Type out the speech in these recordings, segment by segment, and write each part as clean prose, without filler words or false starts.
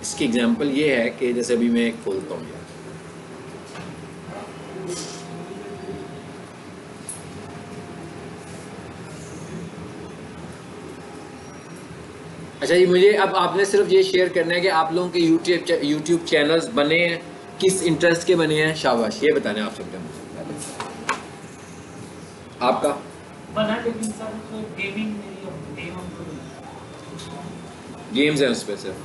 इसकी एग्जांपल ये है कि जैसे अभी मैं एक खोलता हूँ, अच्छा जी, मुझे अब आपने सिर्फ ये शेयर करना है कि आप लोगों के यूट्यूब चैनल्स बने हैं, किस इंटरेस्ट के बने हैं, शाबाश, ये बताने आप सकते हैं मुझे। आपका बना, लेकिन सर तो गेमिंग गेम्स हैं उस पर सिर्फ,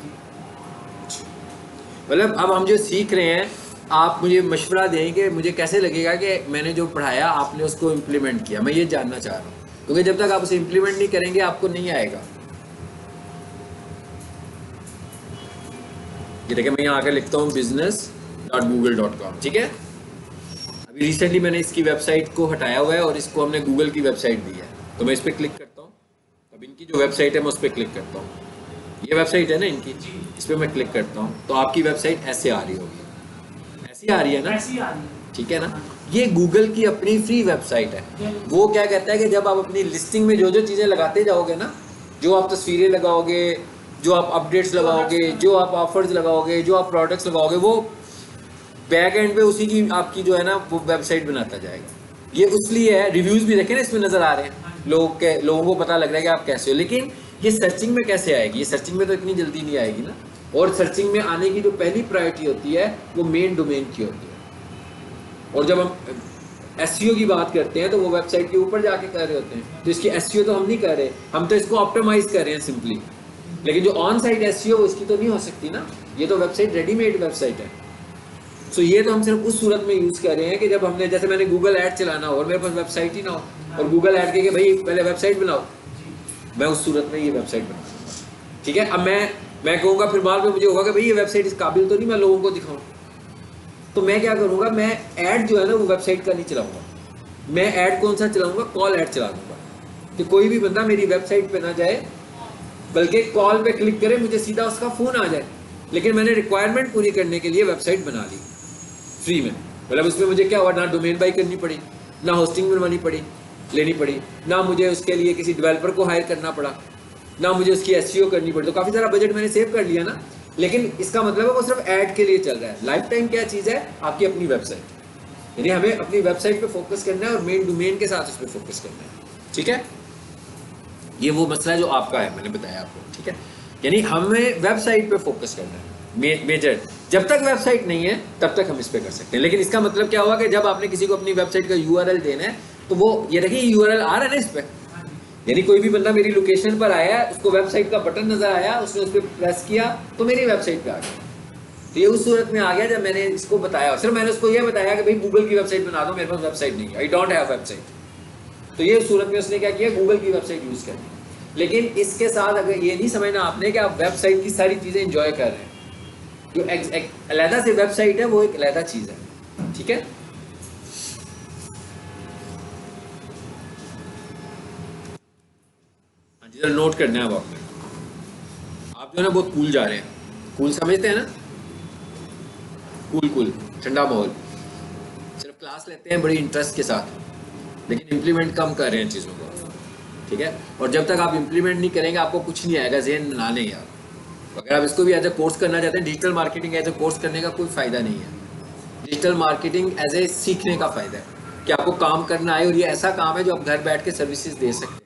मतलब अब हम जो सीख रहे हैं, आप मुझे मशवरा दें कि मुझे कैसे लगेगा कि मैंने जो पढ़ाया आपने उसको इम्प्लीमेंट किया, मैं ये जानना चाह रहा हूँ, क्योंकि जब तक आप उसे इम्प्लीमेंट नहीं करेंगे आपको नहीं आएगा। ये देखिए, मैं यहाँ आकर लिखता हूँ business.google.com, ठीक है। अभी रिसेंटली मैंने इसकी वेबसाइट को हटाया हुआ है और इसको हमने गूगल की वेबसाइट दी है, तो मैं इस पर क्लिक करता हूँ। अब इनकी जो वेबसाइट है मैं उस पर क्लिक करता हूँ, ये वेबसाइट है ना इनकी, इस पर मैं क्लिक करता हूँ तो आपकी वेबसाइट ऐसे आ रही होगी, ऐसी आ रही है ना, ऐसी आ रही है, ठीक है ना। ये गूगल की अपनी फ्री वेबसाइट है। वो क्या कहता है कि जब आप अपनी लिस्टिंग में जो जो चीज़ें लगाते जाओगे ना, जो आप तस्वीरें लगाओगे, जो आप अपडेट्स लगाओगे, जो आप ऑफर्स लगाओगे, जो आप प्रोडक्ट्स लगाओगे, वो बैक एंड पे उसी की आपकी जो है ना वो वेबसाइट बनाता जाएगा। ये इसलिए है, रिव्यूज़ भी देखें ना इसमें नज़र आ रहे हैं, लोगों को पता लग रहा है कि आप कैसे हो। लेकिन ये सर्चिंग में कैसे आएगी? ये सर्चिंग में तो इतनी जल्दी नहीं आएगी ना। और सर्चिंग में आने की जो पहली प्रायोरिटी होती है वो मेन डोमेन की होती है। और जब हम एसईओ की बात करते हैं तो वो वेबसाइट के ऊपर जाके कर रहे होते हैं, तो इसकी एसईओ तो हम नहीं कर रहे, हम तो इसको ऑप्टिमाइज कर रहे हैं सिंपली। लेकिन जो ऑन साइट एसईओ इसकी तो नहीं हो सकती ना, ये तो वेबसाइट रेडीमेड वेबसाइट है। सो ये तो हम सिर्फ उस सूरत में यूज़ कर रहे हैं कि जब हमने, जैसे मैंने गूगल ऐड चलाना हो और मेरे पास वेबसाइट ही ना हो, और गूगल ऐड के भाई पहले वेबसाइट बनाओ, मैं उस सूरत में ये वेबसाइट बनाऊंगा, ठीक है। अब मैं कहूँगा फिर बाद में मुझे होगा कि भाई ये वेबसाइट इस काबिल तो नहीं मैं लोगों को दिखाऊँ, तो मैं क्या करूँगा, मैं ऐड जो है ना वो वेबसाइट का नहीं चलाऊँगा, मैं ऐड कौन सा चलाऊँगा, कॉल ऐड चला दूँगा, कि कोई भी बंदा मेरी वेबसाइट पे ना जाए बल्कि कॉल पे क्लिक करे, मुझे सीधा उसका फ़ोन आ जाए। लेकिन मैंने रिक्वायरमेंट पूरी करने के लिए वेबसाइट बना ली फ्री में, मतलब उसमें मुझे क्या हुआ, ना डोमेन बाई करनी पड़ी, ना होस्टिंग बनवानी पड़ी, लेनी पड़ी, ना मुझे उसके लिए किसी डेवलपर को हायर करना पड़ा, ना मुझे उसकी एसईओ करनी पड़ी। तो काफ़ी सारा बजट मैंने सेव कर लिया ना। लेकिन इसका मतलब है वो सिर्फ ऐड के लिए चल रहा है। लाइफ टाइम क्या चीज़ है, आपकी अपनी वेबसाइट, यानी हमें अपनी वेबसाइट पे फोकस करना है और मेन डोमेन के साथ उस पर फोकस करना है, ठीक है। ये वो मसला है जो आपका है, मैंने बताया आपको, ठीक है। यानी हमें वेबसाइट पे फोकस करना है मेजर। जब तक वेबसाइट नहीं है तब तक हम इस पे कर सकते हैं। लेकिन इसका मतलब क्या हुआ कि जब आपने किसी को अपनी वेबसाइट का यूआरएल देना है तो वो, ये देखिए यूआरएल आ रहा है ना इस पर, यानी कोई भी बंदा मेरी लोकेशन पर आया, उसको वेबसाइट का बटन नजर आया, उसने उस पर प्रेस किया तो मेरी वेबसाइट पे आ गया। तो ये उस सूरत में आ गया जब मैंने इसको बताया, सिर्फ मैंने उसको ये बताया कि भाई गूगल की वेबसाइट बना दो, मेरे पास वेबसाइट नहीं है, आई डोंट हैव वेबसाइट। तो ये सूरत में उसने क्या किया, गूगल की वेबसाइट यूज कर दी। लेकिन इसके साथ अगर ये नहीं समझना आपने कि आप वेबसाइट की सारी चीजें एंजॉय कर रहे हैं, जो अलहदा से वेबसाइट है वो एक अलहदा चीज है, ठीक है। जिधर नोट करना है अब आपने, आप जो है ना बहुत कूल जा रहे हैं, कूल समझते हैं ना, कूल ठंडा माहौल, सिर्फ क्लास लेते हैं बड़ी इंटरेस्ट के साथ, लेकिन इम्प्लीमेंट कम कर रहे हैं चीज़ों को, ठीक है। और जब तक आप इम्प्लीमेंट नहीं करेंगे आपको कुछ नहीं आएगा, ज़हन बना लें यार। अगर आप इसको भी एज ए कोर्स करना चाहते हैं, digital marketing as a course करने का कोई फ़ायदा नहीं है। डिजिटल मार्केटिंग एज ए सीखने का फ़ायदा है कि आपको काम करना आए, और ये ऐसा काम है जो आप घर बैठ के सर्विसेज दे सकते हैं,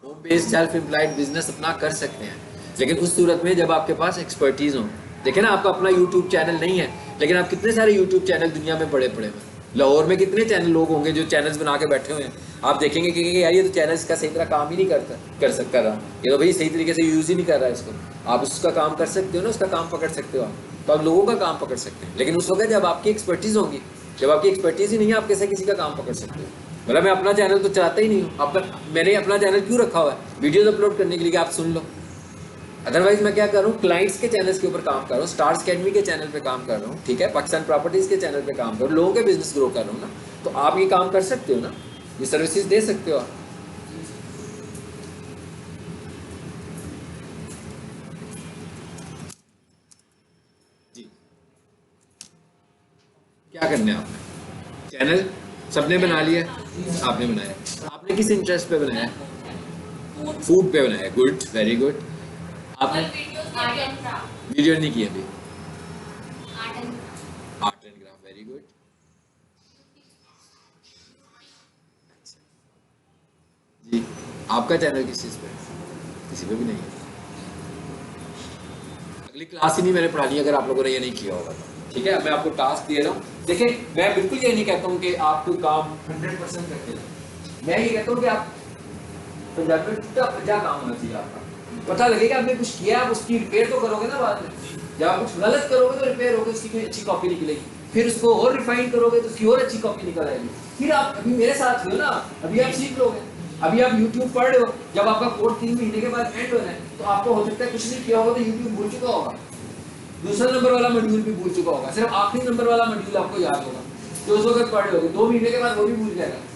home based self employed business अपना कर सकते हैं। लेकिन उस सूरत में जब आपके पास एक्सपर्टीज़ हो। देखें ना, आपका अपना यूट्यूब चैनल नहीं है, लेकिन आप कितने सारे यूट्यूब चैनल दुनिया में पड़े हुए। लाहौर में कितने चैनल लोग होंगे जो चैनल्स बना के बैठे हुए हैं, आप देखेंगे कि यार ये तो चैनल्स का सही तरह काम ही नहीं कर रहा, ये तो भाई सही तरीके से यूज़ ही नहीं कर रहा है इसको। आप उसका काम कर सकते हो ना, उसका काम पकड़ सकते हो आप, तो आप लोगों का काम पकड़ सकते हैं। लेकिन उस वक्त जब आपकी एक्सपर्टीज़ होगी, जब आपकी एक्सपर्टीज़ ही नहीं है, आप कैसे किसी का काम पकड़ सकते हो। मतलब मैं अपना चैनल तो चलाता ही नहीं हूँ, मैंने अपना चैनल क्यों रखा हुआ है, वीडियोज़ अपलोड करने के लिए कि आप सुन लो। अदरवाइज मैं क्या कर रहा हूँ, क्लाइंट्स के चैनल्स के ऊपर काम कर रहा हूँ, स्टार्स अकेडमी के चैनल पे काम कर रहा हूँ, ठीक है, पाकिस्तान प्रॉपर्टीज़ के चैनल पे काम कर रहा हूँ, लोगों के बिजनेस ग्रो कर रहा हूँ ना। तो आप ये काम कर सकते हो ना, ये सर्विसेज दे सकते हो आप। जी, क्या करना है आपने, चैनल सबने बना लिया, आपने बनाया, आपने किस इंटरेस्ट पे बनाया, फूड पे बनाया, गुड, वेरी गुड। आपने वीडियो नहीं की अभी? Art and craft, very good. जी, आपका चैनल किस चीज़ पे है? किसी पे भी नहीं है। अगली क्लास ही नहीं मैंने पढ़ानी अगर आप लोगों ने ये नहीं किया होगा तो। ठीक है, मैं आपको टास्क दे रहा हूँ। देखिए, मैं बिल्कुल ये नहीं कहता हूँ कि आप कोई काम 100% करके जाए। मैं ये कहता हूँ कि आप पंजाब में टूटा फटा काम होना चाहिए आपका। पता लगेगा आपने कुछ किया, आप उसकी रिपेयर तो करोगे ना बाद में। जब आप कुछ गलत करोगे तो रिपेयर होकर उसकी कोई अच्छी कॉपी निकलेगी, फिर उसको और रिफाइन करोगे तो उसकी और अच्छी कॉपी निकल आएगी। फिर आप अभी मेरे साथ हो ना, अभी आप सीख लोगे। अभी आप YouTube पढ़ रहे हो, जब आपका कोर्स 3 महीने के बाद एंड होना है तो आपको हो सकता है कुछ नहीं किया होगा तो YouTube भूल चुका होगा, दूसरा नंबर वाला मॉड्यूल भी भूल चुका होगा, सिर्फ आखिरी नंबर वाला मॉड्यूल आपको याद होगा जो उस वक्त पढ़ रहे होगे। 2 महीने के बाद वो भी भूल जाएगा।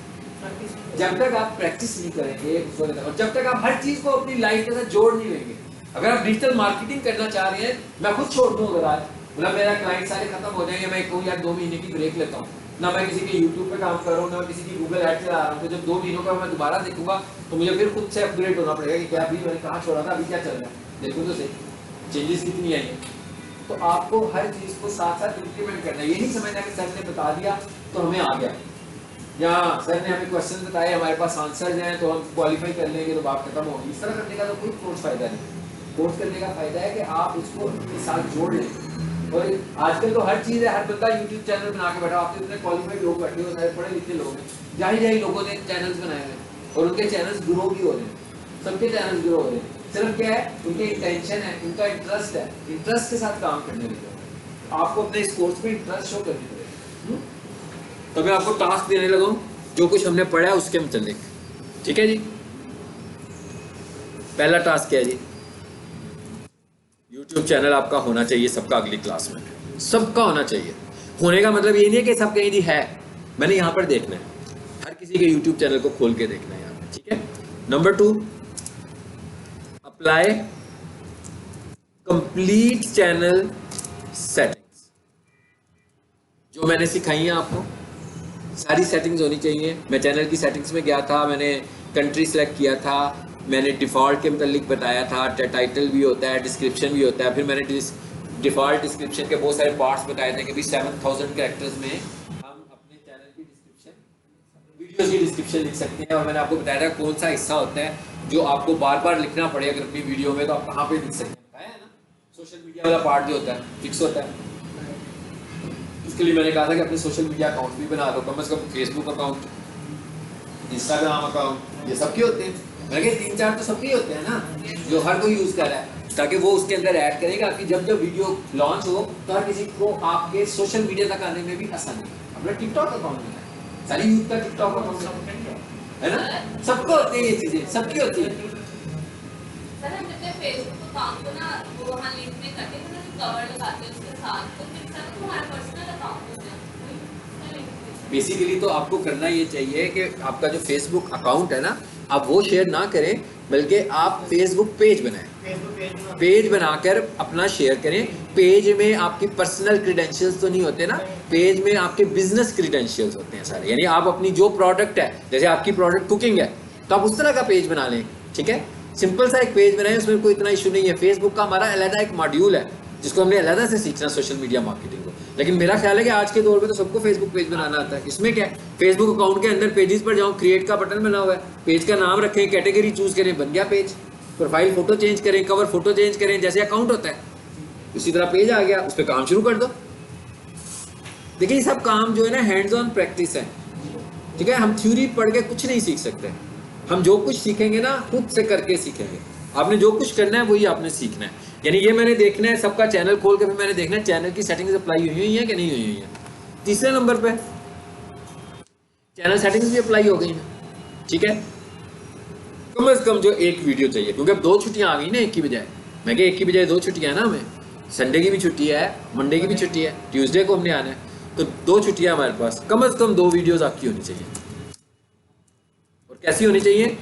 जब तक आप प्रैक्टिस नहीं करेंगे और जब तक आप हर चीज को अपनी लाइफ के साथ जोड़ नहीं लेंगे। अगर आप डिजिटल मार्केटिंग करना चाह रहे हैं, मैं खुद छोड़ दूं अगर आज, मतलब मेरा क्लाइंट सारे खत्म हो जाएंगे, मैं कहूँ यार 2 महीने की ब्रेक लेता हूँ ना, मैं किसी के YouTube पे काम कर रहा हूँ ना किसी की गूगल ऐड चला रहा हूँ, तो जब 2 महीनों का मैं दोबारा देखूंगा तो मुझे फिर खुद से अपग्रेड होना पड़ेगा कि क्या अभी मैंने कहाँ छोड़ा था, अभी क्या चल रहा है, देखो तो सही चेंजेस कितनी आई है। तो आपको हर चीज को साथ साथ इम्प्लीमेंट करना है। ये नहीं समझना कि सर ने बता दिया तो हमें आ गया, या सर ने हमें क्वेश्चन बताए हमारे पास आंसर हैं तो हम क्वालिफाई कर लेंगे तो बात खत्म होगी। इस तरह करने का तो कोई कोर्स फायदा नहीं। कोर्स करने का फायदा है कि आप उसको अपने साथ जोड़ लें। और आजकल तो हर चीज़ है, हर बंदा यूट्यूब चैनल बना के बैठा, आपके इतने क्वालिफाइड लोग बैठे हो, सारे पढ़े लिखे लोग हैं, जाहिर लोगों ने चैनल्स बनाए हैं और उनके चैनल्स ग्रो भी हो रहे हैं, सबके चैनल्स ग्रो हो रहे हैं। सिर्फ क्या है, उनके इंटेंशन है, उनका इंटरेस्ट है, इंटरेस्ट के साथ काम करने लगे। आपको अपने इस कोर्स में इंटरेस्ट शो करनी पड़ेगी। तो मैं आपको टास्क देने लगा हूँ, जो कुछ हमने पढ़ा है उसके मुताबिक, ठीक है जी। पहला टास्क क्या है जी, YouTube चैनल आपका होना चाहिए सबका, अगली क्लास में सबका होना चाहिए। होने का मतलब ये नहीं है कि सब कहीं है, मैंने यहाँ पर देखना है, हर किसी के YouTube चैनल को खोल के देखना है यहाँ पर, ठीक है। Number 2, apply complete channel settings. जो मैंने सिखाई है आपको सारी सेटिंग्स होनी चाहिए। मैं चैनल की सेटिंग्स में गया था, मैंने कंट्री सेलेक्ट किया था, मैंने डिफ़ॉल्ट के मतलब बताया था, टाइटल भी होता है, डिस्क्रिप्शन भी होता है, फिर मैंने डिफ़ॉल्ट डिस्क्रिप्शन के बहुत सारे पार्ट्स बताए थे कि भी 7000 कैरेक्टर्स में हम अपने चैनल की डिस्क्रिप्शन, वीडियोस की डिस्क्रिप्शन लिख सकते हैं। और मैंने आपको बताया था कौन सा हिस्सा होता है जो आपको बार बार लिखना पड़ेगा अगर अपनी वीडियो में, तो आप कहाँ पर लिख सकते हैं, बताया है ना। सोशल मीडिया वाला पार्ट जो होता है फिक्स होता है, इसके लिए मैंने कहा था कि अपने सोशल मीडिया अकाउंट भी बना लो, कम से कम फेसबुक अकाउंट, इंस्टाग्राम अकाउंट, ये सबके होते हैं। मैंने 3-4 तो सबके होते हैं ना, जो हर कोई यूज़ कर रहा है, ताकि वो उसके अंदर ऐड करेगा कि जब जब वीडियो लॉन्च हो तो हर किसी को आपके सोशल मीडिया तक आने में भी आसानी है। अपना टिकटॉक अकाउंट है, सारी यूथ का टिकटॉक अकाउंट है ना, सबको होते हैं ये चीज़ें, सबकी होती है। सर हम जब फेसबुक अकाउंट को ना वो वहाँ लिंक में करके ना कवर लगाते हैं उसके साथ, तो फिर सर वो हमारा पर्सनल अकाउंट हो जाता है। बेसिकली तो आपको करना ये चाहिए कि आपका जो फेसबुक अकाउंट है ना, आप वो शेयर ना करें, बल्कि आप फेसबुक पेज बनाएं, पेज बनाकर अपना शेयर करें। पेज में आपकी पर्सनल क्रीडेंशियल्स तो नहीं होते ना, पेज में आपके बिजनेस क्रीडेंशियल्स होते हैं सारे। यानी आप अपनी जो प्रोडक्ट है, जैसे आपकी प्रोडक्ट कुकिंग है तो आप उस तरह का पेज बना लें, ठीक है। सिंपल सा एक पेज बनाएं, उसमें कोई इतना इशू नहीं है। फेसबुक का हमारा अलग एक मॉड्यूल है जिसको हमने अलग से सीखना सोशल मीडिया मार्केटिंग को, लेकिन मेरा ख्याल है कि आज के दौर में तो सबको फेसबुक पेज बनाना आता है। इसमें क्या है, फेसबुक अकाउंट के अंदर पेजेस पर जाओ, क्रिएट का बटन बना हुआ है, पेज का नाम रखें, कैटेगरी चूज करें, बन गया पेज। प्रोफाइल फोटो चेंज करें, कवर फोटो चेंज करें, जैसे अकाउंट होता है उसी तरह पेज आ गया, उस पर काम शुरू कर दो। देखिए सब काम जो है ना हैंड्स ऑन प्रैक्टिस है, ठीक है। हम थ्योरी पढ़ के कुछ नहीं सीख सकते, हम जो कुछ सीखेंगे ना खुद से करके सीखेंगे। आपने जो कुछ करना है वही आपने सीखना है। यानी ये मैंने देखना है, सबका चैनल खोल के फिर मैंने देखना है चैनल की सेटिंग्स अप्लाई हुई हैं कि नहीं हुई हैं। तीसरे नंबर पे चैनल सेटिंग्स भी अप्लाई हो गई हैं, ठीक है। कम से कम जो एक वीडियो चाहिए, क्योंकि अब 2 छुट्टियां आ गई ना, एक की बजाय। मैं क्या एक की बजाय 2 छुट्टियां है ना हमें, संडे की भी छुट्टी है, मंडे की भी छुट्टी है, ट्यूसडे को हमने आना है, तो 2 छुट्टियां हमारे पास, कम से कम 2 वीडियोज आपकी होनी चाहिए। और कैसी होनी चाहिए,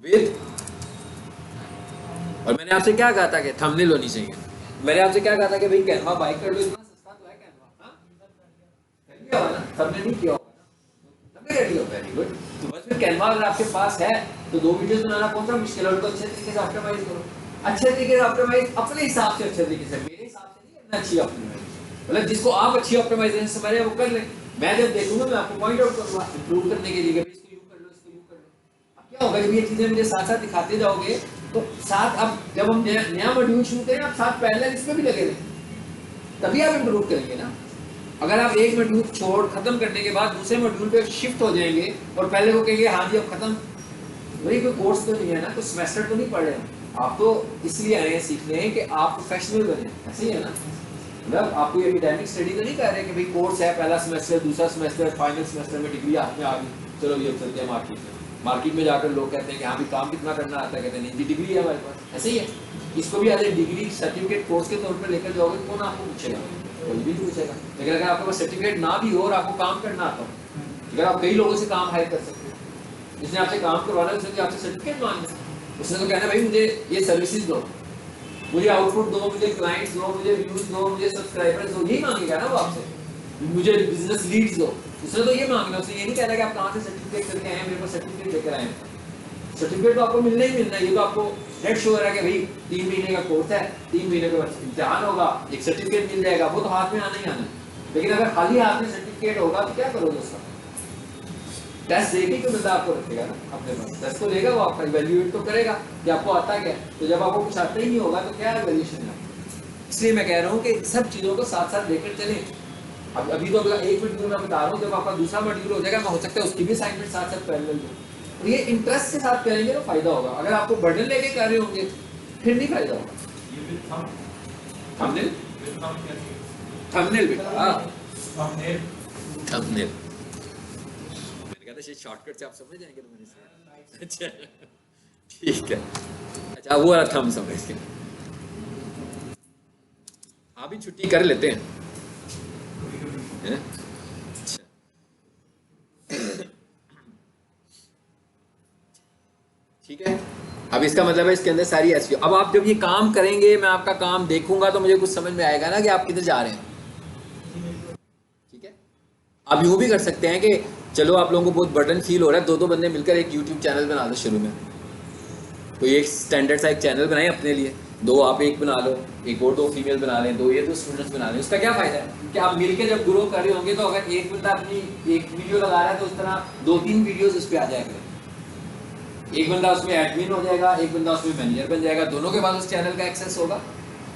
विद, और मैंने आपसे क्या कहा था कि थंबनेल होनी चाहिए। मैंने आपसे क्या कहा था कि भाई कैनवा बाय कर लो, इतना सस्ता तो है कैनवा, हाँ कर लिया होगा ना, सबने नहीं किया होगा ना, सबने कर लिया, वेरी गुड। तो बस फिर कैनवा अगर आपके पास है तो 2 वीडियोस बनाना कौन सा मुश्किल है, उनको अच्छे तरीके से ऑप्टिमाइज करो, अच्छे तरीके से ऑप्टिमाइज अपने हिसाब से, अच्छे तरीके से, मेरे हिसाब से नहीं करना, अच्छी ऑप्टिमाइज मतलब जिसको आप अच्छी ऑप्टिमाइजेशन समझ रहे हैं वो कर लें। मैं जब देखूंगा मैं आपको पॉइंट आउट करूंगा इंप्रूव करने के लिए, इसको यूं कर लो, इसको यूं कर लो। अब क्या होगा जब ये चीजें मुझे साथ साथ दिखाते जाओगे तो साथ, अब जब हम नया मॉड्यूल शुरू करें आप साथ पैरेलल इसमें भी लगे रहें, तभी आप इंप्रूव करेंगे ना। अगर आप एक मॉड्यूल छोड़ खत्म करने के बाद दूसरे मॉड्यूल पे शिफ्ट हो जाएंगे और पहले वो कहेंगे हाँ जी अब खत्म, वही कोई कोर्स तो नहीं है ना, कोई सेमेस्टर तो नहीं पढ़ रहे हैं आप, तो इसलिए आए हैं सीखने हैं कि आप प्रोफेशनल बने, ऐसे ही है ना। मतलब आपको ये एकेडमिक स्टडी तो नहीं कर रहे कि भाई कोर्स है, पहला सेमेस्टर, दूसरा सेमेस्टर, फाइनल सेमेस्टर में डिग्री हाथ में आ गई, चलो ये चलते हैं मार्केट में। मार्केट में जाकर लोग कहते हैं कि हाँ भी काम कितना करना आता है, कहते हैं नहीं डिग्री है हमारे पास, ऐसे ही है। इसको भी as a degree certificate course के तौर पर लेकर जाओगे कौन आपको पूछेगा, कोई भी नहीं पूछेगा। लेकिन अगर आपके पास सर्टिफिकेट ना भी हो और आपको काम करना आता हो, अगर आप कई लोगों से काम हायर कर सकते हो, जिसने आपसे काम करवाना है उसने आपसे सर्टिफिकेट मांगना, उसने तो कहना भाई मुझे ये सर्विसेज दो, मुझे आउटपुट दो, मुझे क्लाइंट्स दो, मुझे व्यूज दो, मुझे सब्सक्राइबर्स दो, यही मांगेगा ना वो आपसे, मुझे बिजनेस लीड्स दो, उसने तो ये मांगना, उसने ये नहीं कहना कि आप कहाँ से सर्टिफिकेट करके आए हैं, मेरे पास सर्टिफिकेट लेकर आए हैं। सर्टिफिकेट तो आपको मिलना ही मिलना है, ये तो आपको नेट शो हो रहा है कि भाई 3 महीने का कोर्स है, 3 महीने के बाद इम्तिहान होगा, एक सर्टिफिकेट मिल जाएगा, वो तो हाथ में आना ही आना। लेकिन अगर खाली हाथ में सर्टिफिकेट होगा तो क्या करोगे उसका, टेस्ट देके तो बंदा आपको रखेगा ना अपने पास, टेस्ट तो लेगा वो, आपका इवैल्यूएट तो करेगा कि आपको आता क्या है। तो जब आपको कुछ आता ही नहीं होगा तो क्या इवैल्यूएशन है। इसलिए मैं कह रहा हूँ कि सब चीज़ों को साथ साथ लेकर चलें। अब अभी तो अगला एक मॉड्यूल मैं बता रहा हूँ, जब आपका दूसरा मॉड्यूल हो जाएगा हो सकता है उसकी भी असाइनमेंट साथ साथ पैरेलल हो, तो ये इंटरेस्ट के साथ करेंगे तो फायदा होगा। अगर आपको बर्डन लेके कर रहे होंगे फिर नहीं फायदा होगा। थंबनेल थंबनेल बेटा, थंबनेल मैंने कहा था शॉर्टकट से आप समझ जाएंगे तो मैंने से अच्छा ठीक है, अच्छा वो वाला थंब समझ के आप भी छुट्टी कर लेते हैं, है? अच्छा ठीक है। अब इसका मतलब है इसके अंदर सारी एसईओ। अब आप जब ये काम करेंगे, मैं आपका काम देखूंगा तो मुझे कुछ समझ में आएगा ना कि आप किधर जा रहे हैं, ठीक है। आप यूं भी कर सकते हैं कि चलो आप लोगों को बहुत बर्डन फील हो रहा है, 2-2 बंदे मिलकर एक यूट्यूब चैनल बना दो शुरू में, कोई एक स्टैंडर्ड सा एक चैनल बनाएं अपने लिए, 2 आप एक बना लो, एक और 2 फीमेल बना लें, 2 ये 2 स्टूडेंट्स बना लें। उसका क्या फायदा है कि आप मिलकर जब ग्रो कर रहे होंगे तो अगर एक बंदा अपनी एक वीडियो लगा रहा है तो उस तरह 2-3 वीडियोस उस पर आ जाएगा, एक बंदा उसमें एडमिन हो जाएगा, एक बंदा उसमें मैनेजर बन जाएगा, दोनों के पास उस चैनल का एक्सेस होगा।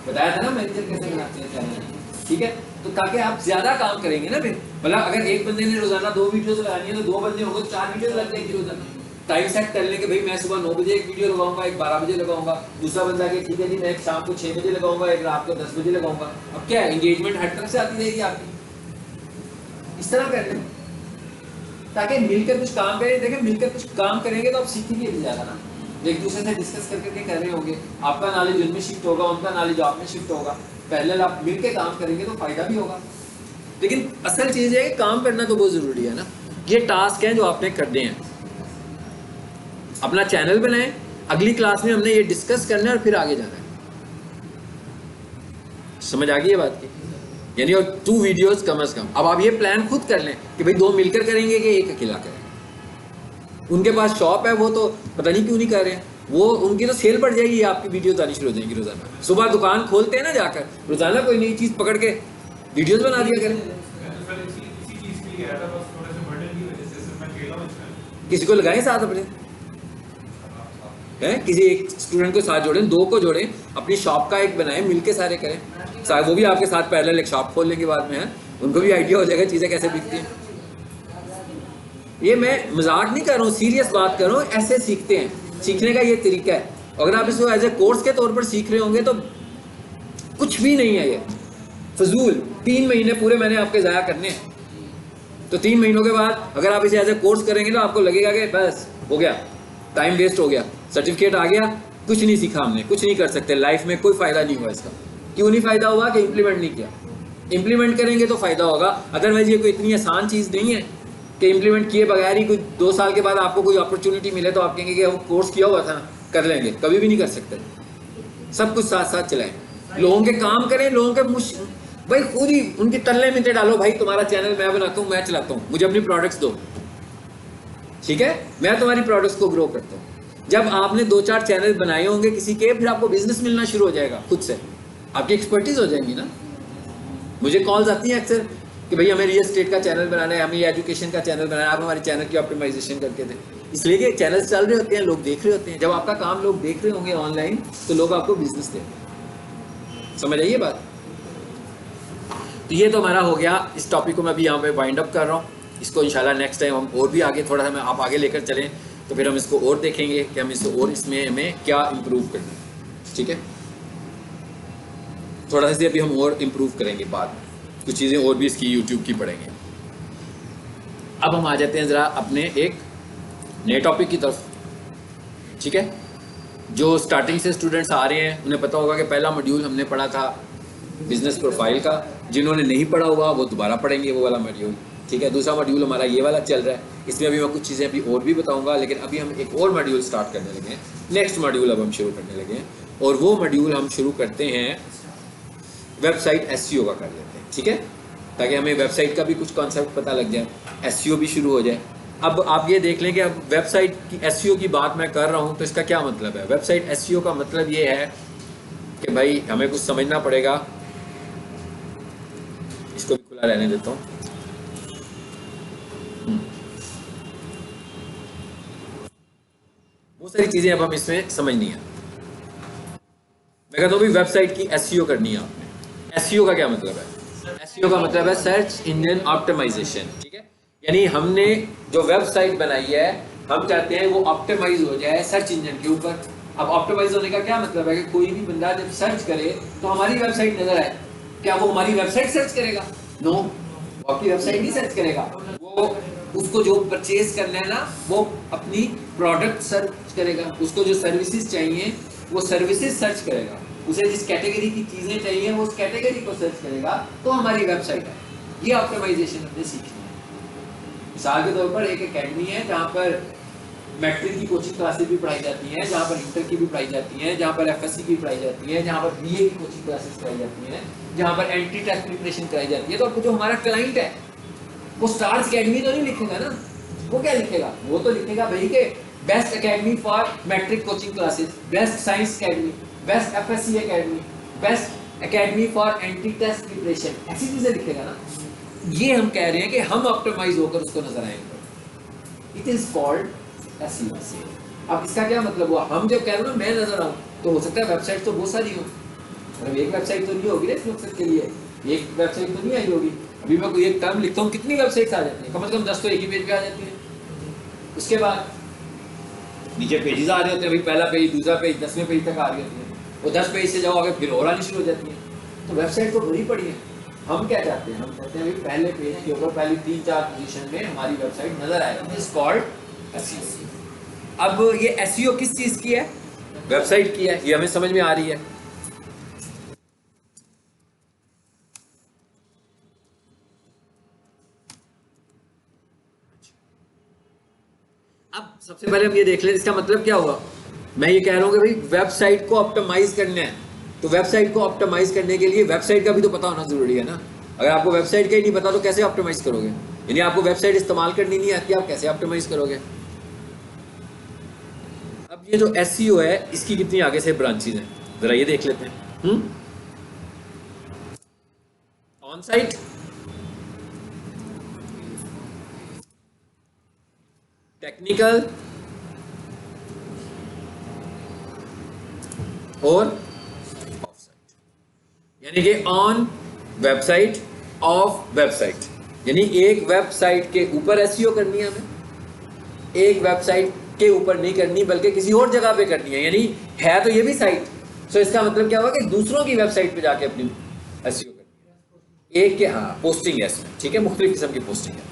बताया था ना मैनेजर कैसे बनाते हैं चैनल, ठीक है। तो ताकि आप ज्यादा काम करेंगे ना, फिर मतलब अगर एक बंदे ने रोजाना 2 वीडियोस लगानी है तो 2 बंदे होंगे तो 4 वीडियोस लग जाएंगी रोजाना। टाइम सेट कर लेंगे भाई मैं सुबह 9 बजे एक वीडियो लगाऊंगा, एक 12 बजे लगाऊंगा, दूसरा बंदा के ठीक है जी मैं एक शाम को 6 बजे लगाऊंगा, एक रात को 10 बजे लगाऊंगा। अब क्या है एंगेजमेंट हर तरफ से आती रहेगी आपकी, इस तरह कर लें ताकि मिलकर कुछ काम करें। देखें मिलकर कुछ काम करेंगे तो आप सीखेंगे भी ज्यादा ना, एक दूसरे से डिस्कस करके कर रहे होंगे, आपका नॉलेज उनमें शिफ्ट होगा, उनका नॉलेज आप में शिफ्ट होगा। पहले आप मिलकर काम करेंगे तो फायदा भी होगा। लेकिन असल चीज है कि काम करना तो बहुत जरूरी है ना। ये टास्क हैं जो आपने करने हैं, अपना चैनल बनाएं, अगली क्लास में हमने ये डिस्कस करना है और फिर आगे जाना है। समझ आ गई ये बात की, यानी और 2 वीडियोस कम से कम। अब आप ये प्लान खुद कर लें कि भाई 2 मिलकर करेंगे कि एक अकेला करेंगे। उनके पास शॉप है, वो तो पता नहीं क्यों नहीं कर रहे हैं, वो उनकी तो सेल बढ़ जाएगी, आपकी वीडियोस आनी शुरू हो जाएंगी रोजाना। सुबह दुकान खोलते हैं ना, जाकर रोजाना कोई नई चीज पकड़ के वीडियोस बना दिया करें। किसी को लगाएं साथ अपने, है किसी एक स्टूडेंट को साथ जोड़ें, 2 को जोड़ें, अपनी शॉप का एक बनाएं, मिलके सारे करें। वो भी आपके साथ पैरेलल एक शॉप खोल लेंगे बाद में, है उनको भी आइडिया हो जाएगा चीज़ें कैसे बिकती हैं। ये मैं मजाक नहीं कर रहा हूँ, सीरियस बात कर रहा हूँ। ऐसे सीखते हैं, सीखने का ये तरीका है। अगर आप इसको एज ए कोर्स के तौर पर सीख रहे होंगे तो कुछ भी नहीं है, ये फजूल 3 महीने पूरे मैंने आपके ज़ाया करने हैं। तो 3 महीनों के बाद अगर आप इसे एज ए कोर्स करेंगे तो आपको लगेगा कि बस हो गया, टाइम वेस्ट हो गया, सर्टिफिकेट आ गया, कुछ नहीं सीखा हमने, कुछ नहीं कर सकते लाइफ में, कोई फ़ायदा नहीं हुआ इसका। क्यों नहीं फ़ायदा हुआ कि इम्प्लीमेंट नहीं किया। इम्प्लीमेंट करेंगे तो फ़ायदा होगा, अदरवाइज ये कोई इतनी आसान चीज़ नहीं है कि इम्प्लीमेंट किए बगैर ही कुछ 2 साल के बाद आपको कोई अपॉर्चुनिटी मिले तो आप कहेंगे कि वो कोर्स किया हुआ था ना, कर लेंगे। कभी भी नहीं कर सकते। सब कुछ साथ साथ चलाएं, लोगों के काम करें, लोगों के भाई खुद ही उनकी तल्ले मिलते डालो, भाई तुम्हारा चैनल मैं बनाता हूँ, मैं चलाता हूँ, मुझे अपनी प्रोडक्ट्स दो, ठीक है, मैं तुम्हारी प्रोडक्ट्स को ग्रो करता हूँ। जब आपने 2-4 चैनल बनाए होंगे किसी के, फिर आपको बिजनेस मिलना शुरू हो जाएगा खुद से, आपकी एक्सपर्टीज हो जाएंगी ना। मुझे कॉल्स आती हैं अक्सर कि भाई हमें रियल एस्टेट का चैनल बनाना है, हमें एजुकेशन का चैनल बनाना है, आप हमारे चैनल की ऑप्टिमाइजेशन करके दें। इसलिए कि चैनल चल रहे होते हैं, लोग देख रहे होते हैं। जब आपका काम लोग देख रहे होंगे ऑनलाइन, तो लोग आपको बिजनेस देंगे। समझ आइए बात। तो ये तो हमारा हो गया। इस टॉपिक को मैं अभी यहाँ पे वाइंड अप कर रहा हूँ। इसको इंशाल्लाह नेक्स्ट टाइम हम और भी आगे थोड़ा सा आप आगे लेकर चलें, तो फिर हम इसको और देखेंगे कि हम इसको और इसमें हमें क्या इम्प्रूव करना है। ठीक है, थोड़ा सा अभी हम और इम्प्रूव करेंगे बाद में, कुछ चीज़ें और भी इसकी यूट्यूब की पढ़ेंगे। अब हम आ जाते हैं ज़रा अपने एक नए टॉपिक की तरफ। ठीक है, जो स्टार्टिंग से स्टूडेंट्स आ रहे हैं उन्हें पता होगा कि पहला मॉड्यूल हमने पढ़ा था बिजनेस प्रोफाइल का। जिन्होंने नहीं पढ़ा हुआ वो दोबारा पढ़ेंगे वो वाला मॉड्यूल। ठीक है, दूसरा मॉड्यूल हमारा ये वाला चल रहा है। इसमें अभी मैं कुछ चीज़ें अभी और भी बताऊंगा, लेकिन अभी हम एक और मॉड्यूल स्टार्ट करने लगे हैं। नेक्स्ट मॉड्यूल अब हम शुरू करने लगे हैं, और वो मॉड्यूल हम शुरू करते हैं वेबसाइट एसईओ का कर लेते हैं। ठीक है, ताकि हमें वेबसाइट का भी कुछ कॉन्सेप्ट पता लग जाए, एसईओ भी शुरू हो जाए। अब आप ये देख लें कि अब वेबसाइट की एसईओ की बात मैं कर रहा हूँ, तो इसका क्या मतलब है। वेबसाइट एसईओ का मतलब ये है कि भाई हमें कुछ समझना पड़ेगा। इसको भी खुला रहने देता हूँ। बहुत सारी चीजें अब हम इसमें समझनी है। मैं कहता हूँ भी वेबसाइट की एसईओ करनी है आपने। एसईओ का क्या मतलब है। एसईओ का मतलब है सर्च इंजन ऑप्टिमाइजेशन। ठीक है, यानी हमने जो वेबसाइट बनाई है हम चाहते हैं वो ऑप्टिमाइज हो जाए सर्च इंजन के ऊपर। अब ऑप्टिमाइज होने का क्या मतलब है कि कोई भी बंदा जब सर्च करे तो हमारी वेबसाइट नजर आए। क्या वो हमारी वेबसाइट सर्च करेगा? नो, वो आपकी वेबसाइट नहीं सर्च करेगा। वो उसको जो परचेज करना है ना, वो अपनी प्रोडक्ट सर्च करेगा। उसको जो सर्विसेज चाहिए वो सर्विसेज सर्च करेगा। उसे जिस कैटेगरी की चीजें चाहिए वो उस कैटेगरी को सर्च करेगा, तो हमारी वेबसाइट है। ये ऑप्टिमाइजेशन हमने सीखनी है। मिसाल के तौर पर एक एकेडमी है जहाँ पर मैट्रिक की कोचिंग क्लासेस भी पढ़ाई जाती हैं, जहाँ पर इंटर की भी पढ़ाई जाती हैं, जहाँ पर एफएससी की पढ़ाई जाती है, जहाँ पर बीए की कोचिंग क्लासेस कराई जाती हैं, जहाँ पर एंट्री टेस्ट प्रिपरेशन कराई जाती है। तो अब जो हमारा क्लाइंट है वो स्टार्स अकेडमी तो नहीं लिखेगा ना, वो क्या लिखेगा? वो तो लिखेगा भाई के best academy for matric coaching classes, best science academy, best FSc academy, best academy for entry test preparation, ऐसी चीजें लिखेगा ना। ये हम कह रहे हैं कि हम ऑप्टिमाइज होकर उसको नजर आएंगे। It is called SEO. अब इसका क्या मतलब हुआ? हम जब कह रहे हो ना मैं नजर आऊं, तो हो सकता है वेबसाइट तो बहुत सारी हो, मतलब एक वेबसाइट तो नहीं होगी ना इस मकसद के लिए, एक वेबसाइट तो नहीं आई होगी। अभी मैं कोई एक टर्म लिखता हूँ, कितनी वेबसाइट्स आ जाती हैं? कम से कम 10 तो एक ही पेज पे आ जाती है। उसके बाद नीचे पेजेस आ रहे होते हैं, भाई पहला पेज, दूसरा पेज, 10वें पेज तक आ रही होती है। वो 10 पेज से जाओ आगे फिर और आनी शुरू हो जाती है। तो वेबसाइट तो भरी पड़ी है। हम क्या चाहते हैं? हम चाहते हैं भाई पहले पेज के ऊपर पहली 3-4 पोजीशन में हमारी वेबसाइट नजर आए। It is called SEO. अब ये एसईओ किस चीज की है? वेबसाइट की है। ये हमें समझ में आ रही है। अब सबसे पहले हम ये देख लें इसका मतलब क्या हुआ। मैं ये कह रहा हूँ कि भाई वेबसाइट को ऑप्टिमाइज करना है, तो वेबसाइट को ऑप्टिमाइज करने के लिए वेबसाइट का भी तो पता होना जरूरी है ना। अगर आपको वेबसाइट का ही नहीं पता तो कैसे ऑप्टिमाइज करोगे? यानी आपको वेबसाइट इस्तेमाल करनी नहीं आती, आप कैसे ऑप्टिमाइज करोगे? अब ये जो एसईओ है इसकी कितनी आगे से ब्रांचेस हैं जरा ये देख लेते हैं। ऑन साइट, टेक्निकल और ऑफ साइट। यानी कि ऑन वेबसाइट, ऑफ वेबसाइट, यानी एक वेबसाइट के ऊपर एसईओ करनी है हमें, एक वेबसाइट के ऊपर नहीं करनी बल्कि किसी और जगह पे करनी है। यानी है तो ये भी साइट, तो इसका मतलब क्या हुआ कि दूसरों की वेबसाइट पे जाके अपनी एसईओ करनी है। एक के हाँ पोस्टिंग है इसमें, ठीक है, मुख्तलिफ किस्म की पोस्टिंग है।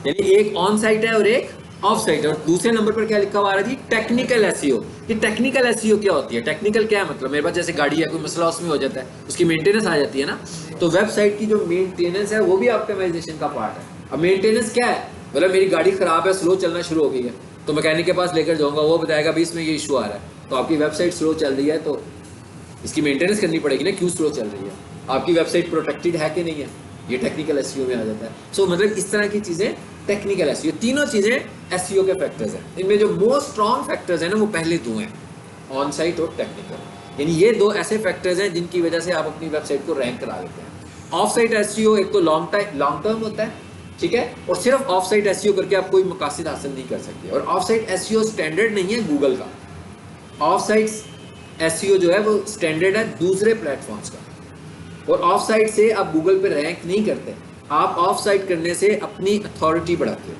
यानी एक ऑन साइट है और एक ऑफ साइट है। और दूसरे नंबर पर क्या लिखा हुआ है जी? Technical SEO. ये टेक्निकल एसईओ क्या होती है? टेक्निकल क्या है मतलब? मेरे पास जैसे गाड़ी है, कोई मसला उसमें हो जाता है, उसकी मेंटेनेंस आ जाती है ना, तो वेबसाइट की जो मेंटेनेंस है वो भी ऑप्टिमाइजेशन का पार्ट है। अब मेंटेनेंस क्या है? मतलब मेरी गाड़ी खराब है, स्लो चलना शुरू हो गई है, तो मैकेनिक के पास लेकर जाऊंगा, वो बताएगा भाई इसमें ये इशू आ रहा है, तो आपकी वेबसाइट स्लो चल रही है तो इसकी मेंटेनेंस करनी पड़ेगी ना, क्यों स्लो चल रही है, आपकी वेबसाइट प्रोटेक्टेड है कि नहीं है, ये टेक्निकल एसईओ में आ जाता है। सो मतलब इस तरह की चीज़ें टेक्निकल एसईओ, तीनों चीज़ें एसईओ के फैक्टर्स हैं। इनमें जो मोस्ट स्ट्रॉन्ग फैक्टर्स हैं ना वो पहले दो हैं, ऑन साइट और टेक्निकल। यानी ये दो ऐसे फैक्टर्स हैं जिनकी वजह से आप अपनी वेबसाइट को रैंक करा लेते हैं। ऑफ साइट एसईओ एक तो लॉन्ग टर्म होता है, ठीक है, और सिर्फ ऑफ साइट एसईओ करके आप कोई मकासद हासिल नहीं कर सकते। और ऑफ साइट एसईओ स्टैंडर्ड नहीं है गूगल का, ऑफ साइट एसईओ जो है वो स्टैंडर्ड है दूसरे प्लेटफॉर्म्स का। और ऑफ साइट से आप गूगल पे रैंक नहीं करते, आप ऑफ साइट करने से अपनी अथॉरिटी बढ़ाते हो,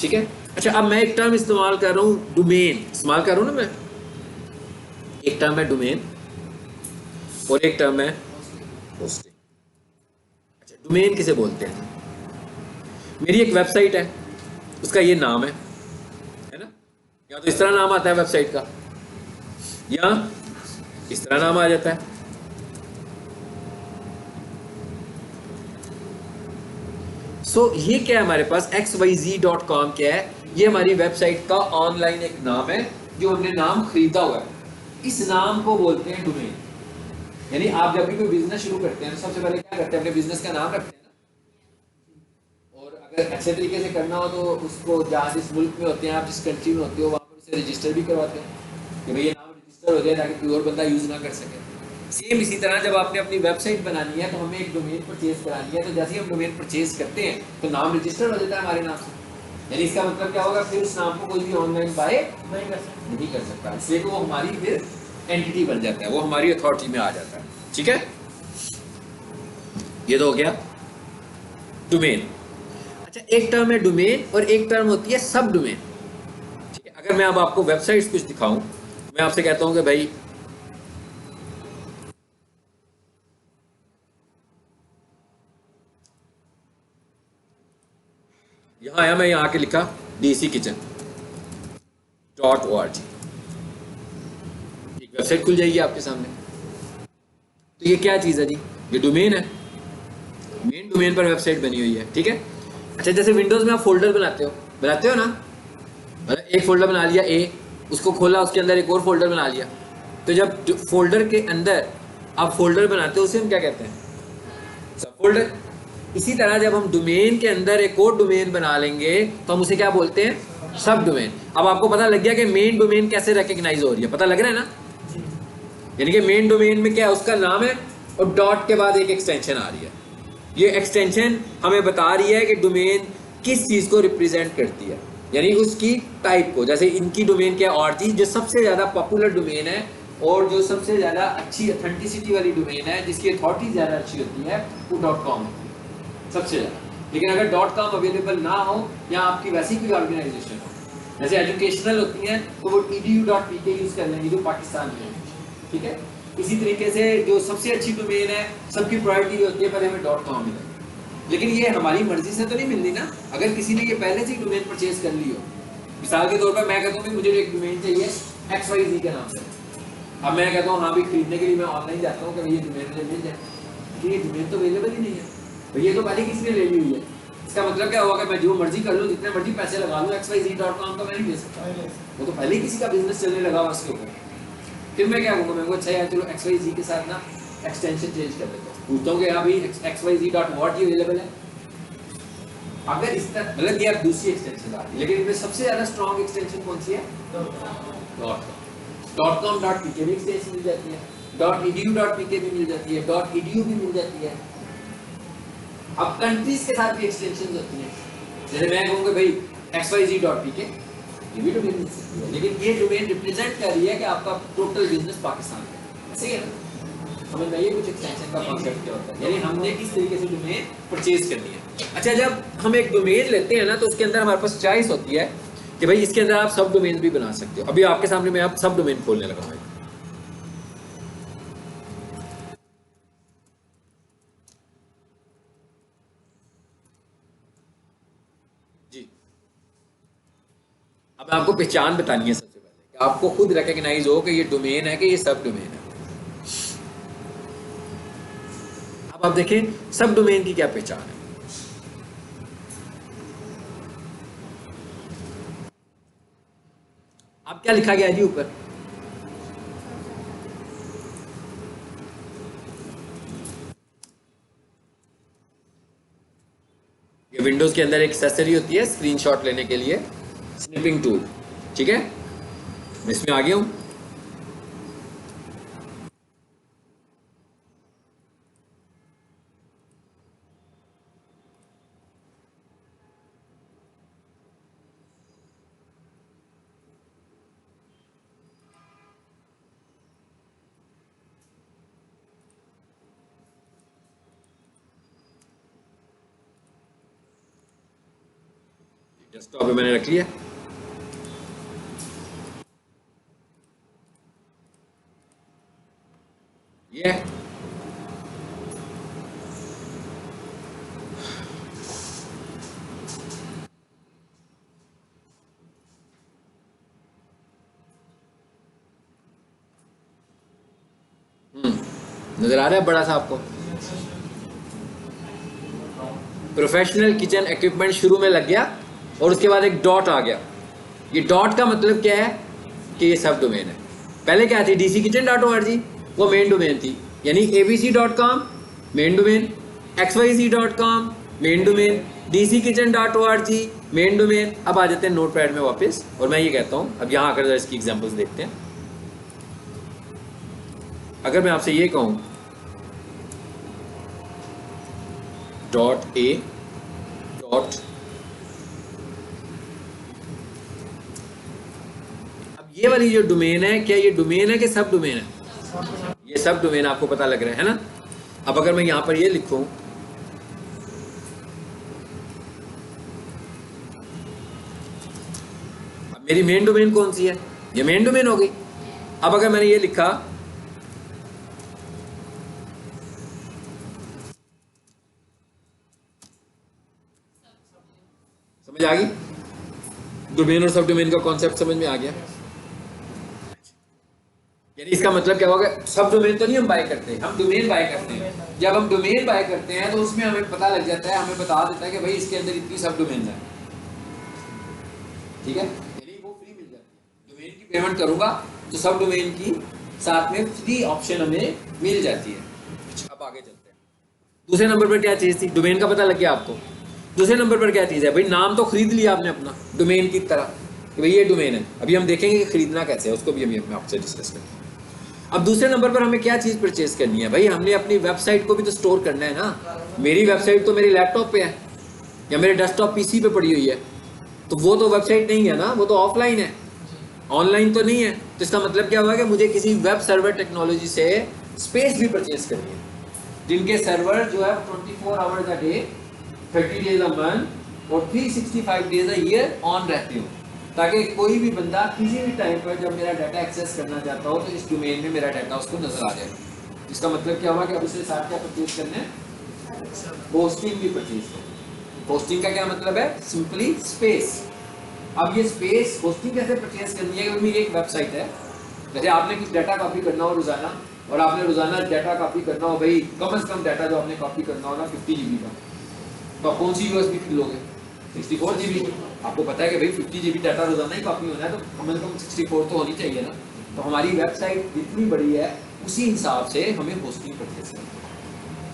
ठीक है। अच्छा, अब मैं एक टर्म इस्तेमाल कर रहा हूँ, डोमेन इस्तेमाल कर रहा हूँ ना मैं, एक टर्म है डोमेन और एक टर्म है होस्टिंग। अच्छा, डोमेन किसे बोलते हैं? मेरी एक वेबसाइट है, उसका ये नाम है ना, या तो इस तरह नाम आता है वेबसाइट का या इस तरह नाम आ जाता है। ये क्या है हमारे पास xyz.com क्या है? ये हमारी वेबसाइट का ऑनलाइन एक नाम है जो हमने नाम खरीदा हुआ है। इस नाम को बोलते हैं डोमेन। यानी आप जब भी कोई बिजनेस शुरू करते हैं तो सबसे पहले क्या करते हैं, अपने बिजनेस का नाम रखते हैं ना। और अगर अच्छे तरीके से करना हो तो उसको जहाँ जिस मुल्क में होते हैं आप, जिस कंट्री में होते हो, वहाँ पर उसे रजिस्टर भी करवाते हैं कि भाई ये नाम रजिस्टर हो जाए ताकि कोई और बंदा यूज ना कर सके। सेम इसी तरह जब आपने अपनी वेबसाइट बनानी है तो हमें एक डोमेन परचेज करानी है, तो जैसे ही हम डोमेन परचेज करते हैं तो नाम रजिस्टर हो जाता है हमारे नाम से। यानी इसका मतलब क्या होगा, फिर उस नाम को कोई भी ऑनलाइन बाय नहीं कर सकता, इसलिए वो हमारी फिर एंटिटी बन जाता है, वो हमारी अथॉरिटी में आ जाता है, ठीक है। ये तो हो गया डोमेन। अच्छा, एक टर्म है डोमेन और एक टर्म होती है सब डोमेन, ठीक है। अगर मैं अब आपको वेबसाइट्स कुछ दिखाऊं, मैं आपसे कहता हूं कि भाई यहां आया, मैं यहां आके लिखा dckitchen.org, एक वेबसाइट खुल जाएगी आपके सामने। तो ये क्या चीज़ है जी? ये डोमेन है, मेन डोमेन पर वेबसाइट बनी हुई है, ठीक है। अच्छा, जैसे विंडोज़ में आप फोल्डर बनाते हो ना, मतलब एक फोल्डर बना लिया ए, उसको खोला, उसके अंदर एक और फोल्डर बना लिया। तो जब फोल्डर के अंदर आप फोल्डर बनाते हो उसे हम क्या कहते हैं? सब फोल्डर। इसी तरह जब हम डोमेन के अंदर एक और डोमेन बना लेंगे तो हम उसे क्या बोलते हैं? सब डोमेन। अब आपको पता लग गया कि मेन डोमेन कैसे रिकॉग्नाइज हो रही है, पता लग रहा है ना। यानी कि मेन डोमेन में क्या है, उसका नाम है और डॉट के बाद एक एक्सटेंशन आ रही है। ये एक्सटेंशन हमें बता रही है कि डोमेन किस चीज़ को रिप्रेजेंट करती है, यानी उसकी टाइप को। जैसे इनकी डोमेन क्या है, और चीज़ जो सबसे ज़्यादा पॉपुलर डोमेन है और जो सबसे ज़्यादा अच्छी अथेंटिसिटी वाली डोमेन है, जिसकी अथॉरिटी ज़्यादा अच्छी होती है, वो .com होती है सबसे ज़्यादा। लेकिन अगर .com अवेलेबल ना हो या आपकी वैसी कोई ऑर्गेनाइजेशन हो, जैसे एजुकेशनल होती हैं, तो वो edu.pk यूज़ कर लेंगे जो पाकिस्तान में है, ठीक है। इसी तरीके से जो सबसे अच्छी डोमेन है, सबकी प्रायोरिटी होती है पहले हमें .com मिले। लेकिन ये हमारी मर्जी से तो नहीं मिलती ना। अगर किसी ने ये पहले से ही डोमेन परचेज कर ली हो, मिसाल के तौर पर मैं कहता हूँ कि मुझे एक डोमेन चाहिए XYZ के नाम से, अब मैं कहता हूँ हाँ भी खरीदने के लिए मैं ऑनलाइन जाता हूँ कि ये डोमेन मुझे मिल जाए, लेकिन ये डोमेन तो अवेलेबल ही नहीं है, तो ये तो पहले किसी ने ले ली हुई है। इसका मतलब क्या होगा कि मैं जो मर्जी कर लूँ, जितने मर्जी पैसे लगा लूँ, XYZ.com का मैं नहीं ले सकता, वो तो पहले ही किसी का बिजनेस चलने लगा हुआ उसके ऊपर। फिर मैं क्या कहूँगा, मैं वो अच्छा यार चलो XYZ के साथ ना एक्सटेंशन चेंज कर देता हूँ, पूछता हूँ कि हाँ भाई XYZ.what ही अवेलेबल है। अगर इस तरह मतलब ये आप दूसरी एक्सटेंशन आ रही है, लेकिन इनमें सबसे ज़्यादा स्ट्रॉन्ग एक्सटेंशन कौन सी है? .com.pk भी एक्सटेंशन मिल जाती है, .edu.pk भी मिल जाती है, .edu भी मिल जाती है। अब कंट्रीज के साथ भी एक्सटेंशन होती हैं, जैसे मैं कहूँगा भाई XYZ.pk, ये भी डोमेन मिल सकती है, लेकिन ये डोमेन रिप्रेजेंट कर रही है कि आपका टोटल बिजनेस पाकिस्तान में है, सही है ना। समझ में ये कुछ एक्सटेंशन का कॉन्सेप्ट क्या होता है, यानी हमने किस तरीके से डोमेन परचेज करनी है। अच्छा, जब हम एक डोमेन लेते हैं ना तो उसके अंदर हमारे पास चॉइस होती है कि भाई इसके अंदर आप सब डोमेन भी बना सकते हो। अभी आपके सामने मैं आप सब डोमेन खोलने लगा हूँ जी। अब आपको पहचान बतानी है सबसे पहले कि आपको खुद रिकॉग्नाइज हो कि ये डोमेन है कि ये सब डोमेन है। अब आप देखें सब डोमेन की क्या पहचान है। अब क्या लिखा गया है जी ऊपर? ये विंडोज़ के अंदर एक एक्सेसरी होती है स्क्रीनशॉट लेने के लिए, स्निपिंग टूल। ठीक है, मैं इसमें आ गया हूँ। डेस्कटॉप पे मैंने रख लिया। ये नजर आ रहा है बड़ा सा आपको? प्रोफेशनल किचन इक्विपमेंट शुरू में लग गया और उसके बाद एक डॉट आ गया। ये डॉट का मतलब क्या है कि ये सब डोमेन है। पहले क्या थी? dckitchen.org, वो मेन डोमेन थी, यानी abc.com main domain, xyz.com main domain, dckitchen.org main domain. अब आ जाते हैं नोटपैड में वापस, और मैं ये कहता हूँ, अब यहाँ आकर इसकी एग्जांपल्स देखते हैं। अगर मैं आपसे ये कहूँ .a अब ये वाली जो डोमेन है, क्या ये डोमेन है कि सब डोमेन है? ये सब डोमेन आपको पता लग रहा है ना? अब अगर मैं यहां पर ये लिखूं अब मेरी मेन डोमेन कौन सी है? ये मेन डोमेन हो गई। अब अगर मैंने ये लिखा समझ आ गई? डोमेन और सब डोमेन का कॉन्सेप्ट समझ में आ गया? यानी इसका मतलब क्या होगा? सब डोमेन तो नहीं हम बाय करते, हम डोमेन बाय करते हैं। जब हम डोमेन बाय करते हैं तो उसमें हमें पता लग जाता है, हमें बता देता है कि भाई इसके अंदर इतनी सब डोमेन है। ठीक है, यानी वो फ्री मिल जाती है। डोमेन की पेमेंट करूंगा तो सब डोमेन की साथ में फ्री ऑप्शन हमें मिल जाती है। अब आगे चलते हैं। दूसरे नंबर पर क्या चीज थी? डोमेन का पता लग गया आपको। दूसरे नंबर पर क्या चीज़ है? भाई नाम तो खरीद लिया आपने अपना डोमेन की तरह कि भाई ये डोमेन है। अभी हम देखेंगे कि खरीदना कैसे है, उसको भी हम आपसे डिस्कस करेंगे। अब दूसरे नंबर पर हमें क्या चीज़ परचेज करनी है? भाई हमने अपनी वेबसाइट को भी तो स्टोर करना है ना। मेरी वेबसाइट तो मेरे लैपटॉप पे है या मेरे डेस्कटॉप पीसी पे पड़ी हुई है, तो वो तो वेबसाइट नहीं है ना, वो तो ऑफलाइन है, ऑनलाइन तो नहीं है। तो इसका मतलब क्या हुआ कि मुझे किसी वेब सर्वर टेक्नोलॉजी से स्पेस भी परचेज करनी है, जिनके सर्वर जो है 24 hours a day, 30 days a month और 365 डेज अ ईयर ऑन रहते हो, ताकि कोई भी बंदा किसी भी टाइम पर जब मेरा डाटा एक्सेस करना चाहता हो तो इस डोमेन में मेरा डाटा उसको नजर आ जाए। इसका मतलब क्या हुआ कि अब उसके साथ क्या परचेज करना है? होस्टिंग भी परचेज करना। होस्टिंग का क्या मतलब है? Simply space. अब ये स्पेस होस्टिंग कैसे परचेज करनी है? क्योंकि एक वेबसाइट है, जैसे आपने कुछ डाटा कॉपी करना हो रोजाना, और आपने रोजाना डाटा कॉपी करना हो, भाई कम से कम डाटा जो आपने कॉपी करना हो ना 50 GB का, तो आप कौन सी USB लोगे? 64 GB। आपको पता है कि भाई 50 GB डाटा रोजाना ही कॉपी होना है, तो कम से कम 64 तो होनी चाहिए ना। तो हमारी वेबसाइट जितनी बड़ी है उसी हिसाब से हमें होस्टिंग परचेज करनी है।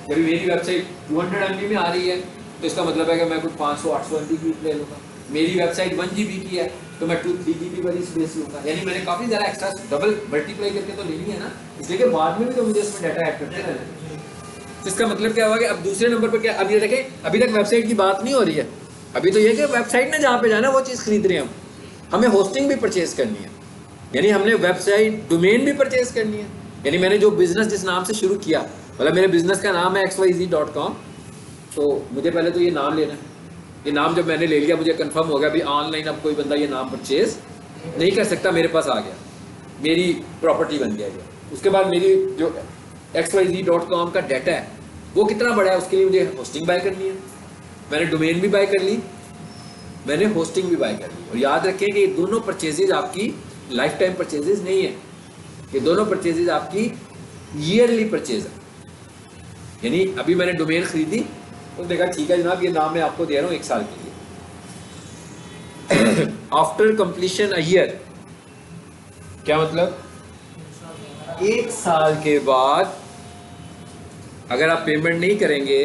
जब मेरी वेबसाइट 200 MB में आ रही है तो इसका मतलब है कि मैं कुछ 500-800 MB की ले लूँगा। मेरी वेबसाइट 1 GB की है तो मैं 2-3 GB वाली स्पेस लूँगा। यानी मैंने काफ़ी ज़्यादा एक्स्ट्रा डबल मल्टीप्लाई करके तो लेनी है ना, इसलिए कि बाद में भी तो मुझे इसमें डाटा ऐड करते रहना। तो इसका मतलब क्या हुआ कि अब दूसरे नंबर पर क्या? अब ये देखें, अभी तक वेबसाइट की बात नहीं हो रही है, अभी तो ये कि वेबसाइट ने जहाँ पे जाना वो चीज़ खरीद रहे हैं हम। हमें होस्टिंग भी परचेज करनी है, यानी हमने वेबसाइट डोमेन भी परचेज करनी है। यानी मैंने जो बिजनेस जिस नाम से शुरू किया, मतलब मेरे बिजनेस का नाम है xyz.com, तो मुझे पहले तो ये नाम लेना है। ये नाम जब मैंने ले लिया, मुझे कंफर्म हो गया भी ऑनलाइन अब कोई बंदा ये नाम परचेज नहीं कर सकता, मेरे पास आ गया, मेरी प्रॉपर्टी बन गया ये। उसके बाद मेरी जो xyz.com का डाटा है वो कितना बड़ा है, उसके लिए मुझे होस्टिंग बाय करनी है। मैंने डोमेन भी बाय कर ली, मैंने होस्टिंग भी बाय कर ली। और याद रखें कि ये दोनों परचेजेज आपकी लाइफ टाइम परचेजेज नहीं है, ये दोनों परचेजेज आपकी ईयरली परचेज है। यानी अभी मैंने डोमेन खरीदी तो देखा ठीक है जनाब ये नाम मैं आपको दे रहा हूँ 1 साल के लिए। आफ्टर कंप्लीशन अ ईयर, क्या मतलब? 1 साल के बाद अगर आप पेमेंट नहीं करेंगे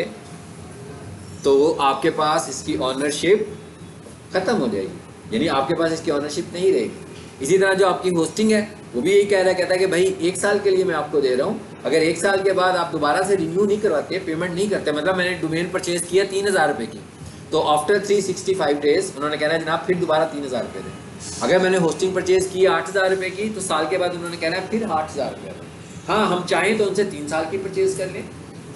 तो आपके पास इसकी ऑनरशिप ख़त्म हो जाएगी, यानी आपके पास इसकी ऑनरशिप नहीं रहेगी। इसी तरह जो आपकी होस्टिंग है वो भी यही कहता है कि भाई 1 साल के लिए मैं आपको दे रहा हूँ, अगर 1 साल के बाद आप दोबारा से रिन्यू नहीं करवाते, पेमेंट नहीं करते, मतलब मैंने डोमेन परचेज किया 3,000 रुपये की, तो आफ्टर 365 डेज उन्होंने कहना है जनाब फिर दोबारा 3,000 रुपये दें। अगर मैंने होस्टिंग परचेज की 8,000 रुपये की, तो साल के बाद उन्होंने कहना है फिर 8,000 रुपये दें। हाँ, हम चाहें तो उनसे 3 साल की परचेज कर लें,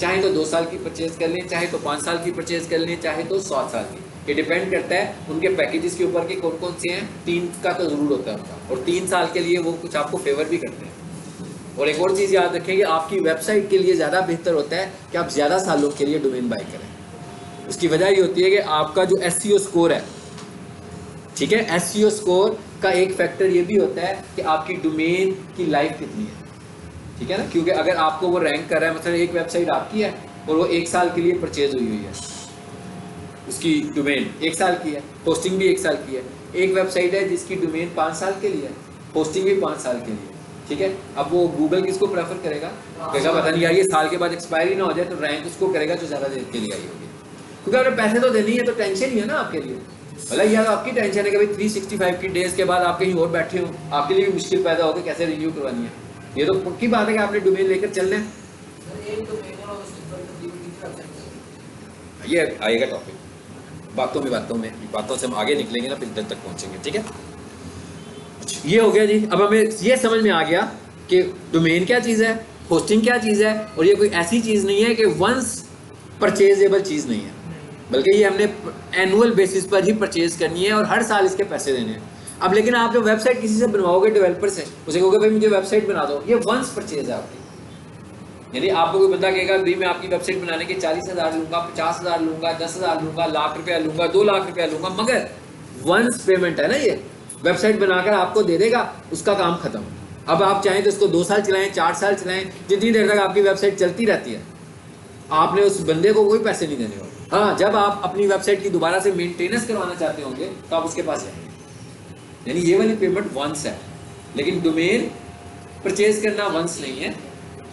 चाहे तो 2 साल की परचेज कर लें, चाहे तो 5 साल की परचेज कर लें, चाहे तो 7 साल की। ये डिपेंड करता है उनके पैकेजेस के ऊपर कि कौन कौन से हैं। 3 का तो ज़रूर होता है उनका, और 3 साल के लिए वो कुछ आपको फेवर भी करते हैं। और एक और चीज़ याद रखें कि आपकी वेबसाइट के लिए ज़्यादा बेहतर होता है कि आप ज़्यादा सालों के लिए डोमेन बाय करें। उसकी वजह ये होती है कि आपका जो SEO स्कोर है, ठीक है, SEO स्कोर का एक फैक्टर ये भी होता है कि आपकी डोमेन की लाइफ कितनी है, ठीक है ना। क्योंकि अगर आपको वो रैंक कर रहा है, मतलब एक वेबसाइट आपकी है और वो 1 साल के लिए परचेज हुई है, उसकी डोमेन 1 साल की है, होस्टिंग भी 1 साल की है। एक वेबसाइट है जिसकी डोमेन 5 साल के लिए है, होस्टिंग भी 5 साल के लिए, ठीक है। अब वो गूगल किसको प्रेफर करेगा, कहेगा पता नहीं यार ये साल के बाद एक्सपायरी ना हो जाए, तो रैंक उसको करेगा जो ज़्यादा देर के लिए आई होगी, क्योंकि आपने पैसे तो देनी है, तो टेंशन ही है ना आपके लिए। मतलब यार आपकी टेंशन है कि भाई 365 की डेज के बाद आप कहीं और बैठे हो, आपके लिए भी मुश्किल पैदा होगी कैसे रिन्यू करवानी है। ये तो पक्की बात है कि आपने डोमेन लेकर चलना है। ये आएगा टॉपिक, बातों से हम आगे निकलेंगे ना, फिर तक पहुंचेंगे, ठीक है। ये हो गया जी। अब हमें ये समझ में आ गया कि डोमेन क्या चीज़ है, होस्टिंग क्या चीज़ है, और ये कोई ऐसी चीज़ नहीं है कि वंस परचेजेबल चीज़ नहीं है, बल्कि ये हमने एनुअल बेसिस पर ही परचेज करनी है और हर साल इसके पैसे देने हैं। अब लेकिन आप जब वेबसाइट किसी से बनवाओगे, डेवलपर से, उसे कहोगे भाई मुझे वेबसाइट बना दो, ये वंस परचेज है आपकी। यानी आपको कोई बंदा कहेगा भाई मैं आपकी वेबसाइट बनाने के 40,000 लूँगा, 50,000 लूँगा, 10,000 लूँगा, लाख रुपया लूँगा, 2 लाख रुपया लूँगा, मगर वंस पेमेंट है ना, ये वेबसाइट बनाकर आपको दे देगा, उसका काम खत्म। अब आप चाहें तो इसको 2 साल चलाएं, 4 साल चलाएं, जितनी देर तक आपकी वेबसाइट चलती रहती है, आपने उस बंदे को कोई पैसे नहीं देने होंगे। हाँ, जब आप अपनी वेबसाइट की दोबारा से मेंटेनेंस करवाना चाहते होंगे तो आप उसके पास जाएंगे। यानी ये वाली पेमेंट वंस है, लेकिन डोमेन परचेज करना वंस नहीं है,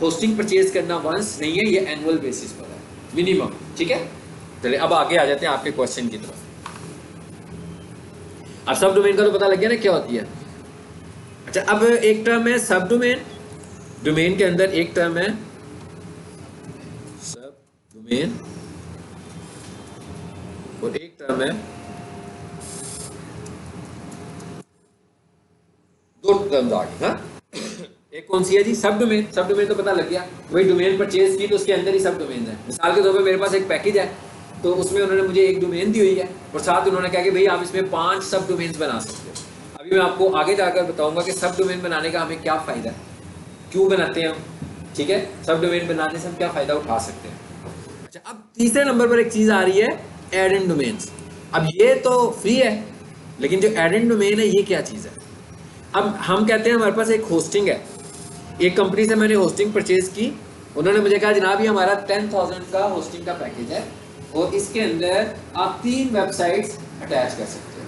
होस्टिंग परचेज करना वंस नहीं है, ये एनुअल बेसिस पर है मिनिमम, ठीक है। चलिए अब आगे आ जाते हैं आपके क्वेश्चन की तरफ। अब सब डोमेन का तो पता लग गया ना क्या होती है। अच्छा, अब एक टर्म है सब डोमेन, डोमेन के अंदर एक टर्म है सब डोमेन और एक टर्म है, 2 टर्म्स आ गई। हाँ, एक कौन सी है जी, सब डोमेन। सब डोमेन तो पता लग गया, वही डोमेन परचेज की तो उसके अंदर ही सब डोमेन है। मिसाल के तौर पे मेरे पास एक पैकेज है, तो उसमें उन्होंने मुझे एक डोमेन दी हुई है और साथ उन्होंने कहा कि भाई आप इसमें 5 सब डोमेन्स बना सकते हो। अभी मैं आपको आगे जाकर बताऊंगा कि सब डोमेन बनाने का हमें क्या फ़ायदा है, क्यों बनाते हैं हम, ठीक है। सब डोमेन बनाने से हम क्या फ़ायदा उठा सकते हैं। अच्छा, अब तीसरे नंबर पर एक चीज़ आ रही है, एड इन डोमेन्स। अब ये तो फ्री है, लेकिन जो एड इन डोमेन है ये क्या चीज़ है। अब हम कहते हैं हमारे पास एक होस्टिंग है, एक कंपनी से मैंने होस्टिंग परचेज की, उन्होंने मुझे कहा जनाब ये हमारा 10,000 का होस्टिंग का पैकेज है और इसके अंदर आप 3 वेबसाइट्स अटैच कर सकते हो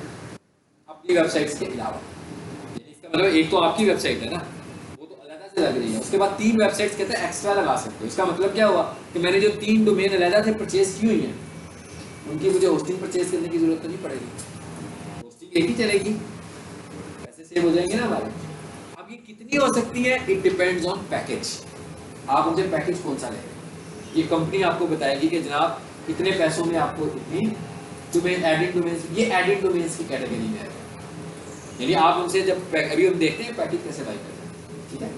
अपनी वेबसाइट्स के अलावा। इसका मतलब एक तो आपकी वेबसाइट है ना, वो तो अलग से लग रही है, उसके बाद 3 वेबसाइट्स कहते हैं एक्स्ट्रा लगा सकते हो। इसका मतलब क्या हुआ कि मैंने जो 3 डोमेन अलग से परचेज की हुई हैं, उनकी मुझे होस्टिंग परचेज करने की जरूरत तो नहीं पड़ेगी, होस्टिंग एक ही चलेगी, पैसे सेव हो जाएंगे ना हमारे। अब ये कितनी हो सकती है, इट डिपेंड्स ऑन पैकेज। आप उनसे पैकेज कौन सा लेंगे, ये कंपनी आपको बताएगी कि जनाब इतने पैसों में आपको इतनी डोमेन एडिड डोमेन्स, ये एडिड डोमेन्स की कैटेगरी में है। यानी आप उनसे जब अभी हम देखते हैं पैकेज कैसे बाई करते हैं, ठीक है।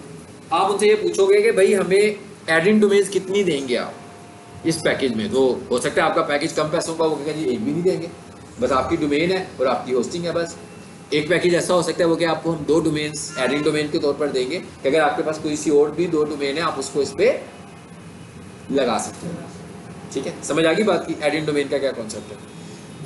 आप उनसे ये पूछोगे कि भाई हमें एडिड डोमेन्स कितनी देंगे आप इस पैकेज में, तो हो सकता है आपका पैकेज कम पैसों का, वो कहेगा जी एक भी नहीं देंगे, बस आपकी डोमेन है और आपकी होस्टिंग है बस। एक पैकेज ऐसा हो सकता है वो कि आपको हम 2 डोमेन्स एडिंग डोमेन के तौर पर देंगे कि अगर आपके पास कोई सी और भी 2 डोमेन है आप उसको इस पर लगा सकते हो, ठीक है। समझ आ गई बात की एडिंग डोमेन का क्या कॉन्सेप्ट है।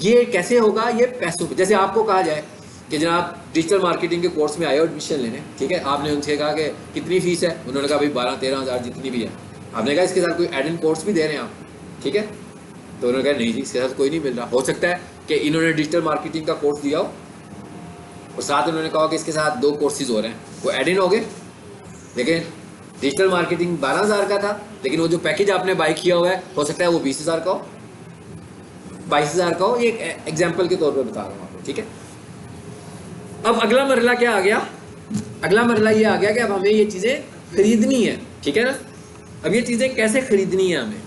ये कैसे होगा, ये पैसों पे, जैसे आपको कहा जाए कि जनाब डिजिटल मार्केटिंग के कोर्स में आए हो एडमिशन लेने, ठीक है। आपने उनसे कहा कि कितनी फीस है, उन्होंने कहा भाई 12-13 हज़ार जितनी भी है। आपने कहा इसके साथ कोई एडिंग कोर्स भी दे रहे हैं आप, ठीक है। तो उन्होंने कहा नहीं जी इसके साथ कोई नहीं मिल रहा। हो सकता है कि इन्होंने डिजिटल मार्केटिंग का कोर्स दिया हो और साथ उन्होंने कहा कि इसके साथ 2 कोर्सेज हो रहे हैं, वो एड इन हो गए। लेकिन डिजिटल मार्केटिंग 12,000 का था, लेकिन वो जो पैकेज आपने बाई किया हुआ है हो सकता है वो 20,000 का हो, 22,000 का हो, ये एक एग्जाम्पल के तौर पे बता रहा हूँ आपको, ठीक है। अब अगला मरला क्या आ गया, अगला मरला ये आ गया कि अब हमें ये चीज़ें खरीदनी है, ठीक है ना। अब ये चीज़ें कैसे खरीदनी है हमें,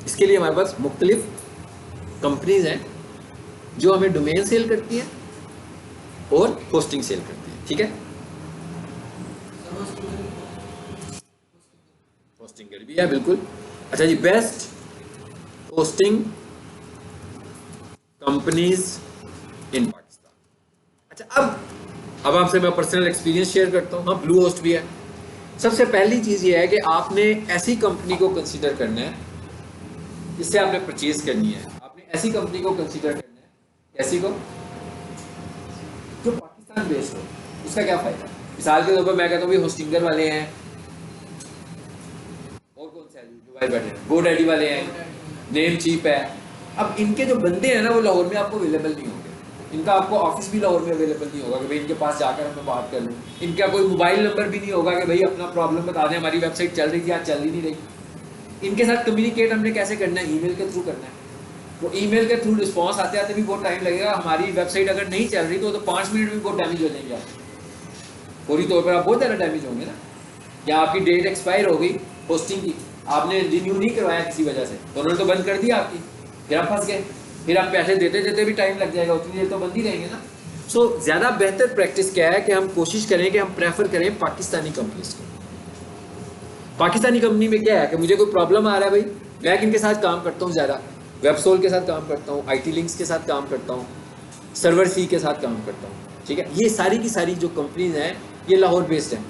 इसके लिए हमारे पास मुख्तलिफ कंपनीज हैं जो हमें डोमेन सेल करती हैं और होस्टिंग सेल करती हैं, ठीक है। होस्टिंग कर भी है, बिल्कुल। अच्छा जी, best hosting companies in Pakistan. अच्छा, अब आपसे मैं पर्सनल एक्सपीरियंस शेयर करता हूँ। हाँ, ब्लू होस्ट भी है। सबसे पहली चीज़ ये है कि आपने ऐसी कंपनी को कंसीडर करना है जिससे आपने परचेज करनी है। आपने ऐसी कंपनी को कंसीडर करना है, ऐसी को जो पाकिस्तान बेस्ड हो। उसका क्या फ़ायदा, मिसाल के तौर पर मैं कहता हूँ होस्टिंगर वाले हैं, और कौन से जो भाई बैठे हैं, गोडैडी वाले हैं, नेम चीप है। अब इनके जो बंदे हैं ना वो लाहौर में आपको अवेलेबल नहीं होंगे, इनका आपको ऑफिस भी लाहौर में अवेलेबल नहीं होगा कि भाई इनके पास जाकर मैं बात कर लूँ। इनका कोई मोबाइल नंबर भी नहीं होगा कि भाई अपना प्रॉब्लम बता दें, हमारी वेबसाइट चल रही थी आज चल ही नहीं रही। इनके साथ कम्युनिकेट हमने कैसे करना है, ईमेल के थ्रू करना है। तो ईमेल के थ्रू रिस्पॉन्स आते आते भी बहुत टाइम लगेगा। हमारी वेबसाइट अगर नहीं चल रही तो 5 मिनट में बहुत डैमेज हो जाएंगे आप, पूरी तौर पर आप बहुत ज़्यादा डैमेज होंगे ना। या आपकी डेट एक्सपायर हो गई होस्टिंग की, आपने रिन्यू नहीं करवाया किसी वजह से, तो उन्होंने तो बंद कर दिया आपकी, फिर आप फंस गए, फिर आप पैसे देते देते भी टाइम लग जाएगा, उतनी देर तो बंद ही रहेंगे ना। सो ज़्यादा बेहतर प्रैक्टिस क्या है कि हम कोशिश करें कि हम प्रेफर करें पाकिस्तानी कंपनीज को। पाकिस्तानी कंपनी में क्या है कि मुझे कोई प्रॉब्लम आ रहा है भाई, मैं किन के साथ काम करता हूँ ज़्यादा, वेबसोल के साथ काम करता हूँ, IT लिंक्स के साथ काम करता हूँ, सर्वर सी के साथ काम करता हूँ, ठीक है। ये सारी की सारी जो कंपनीज हैं ये लाहौर बेस्ड हैं,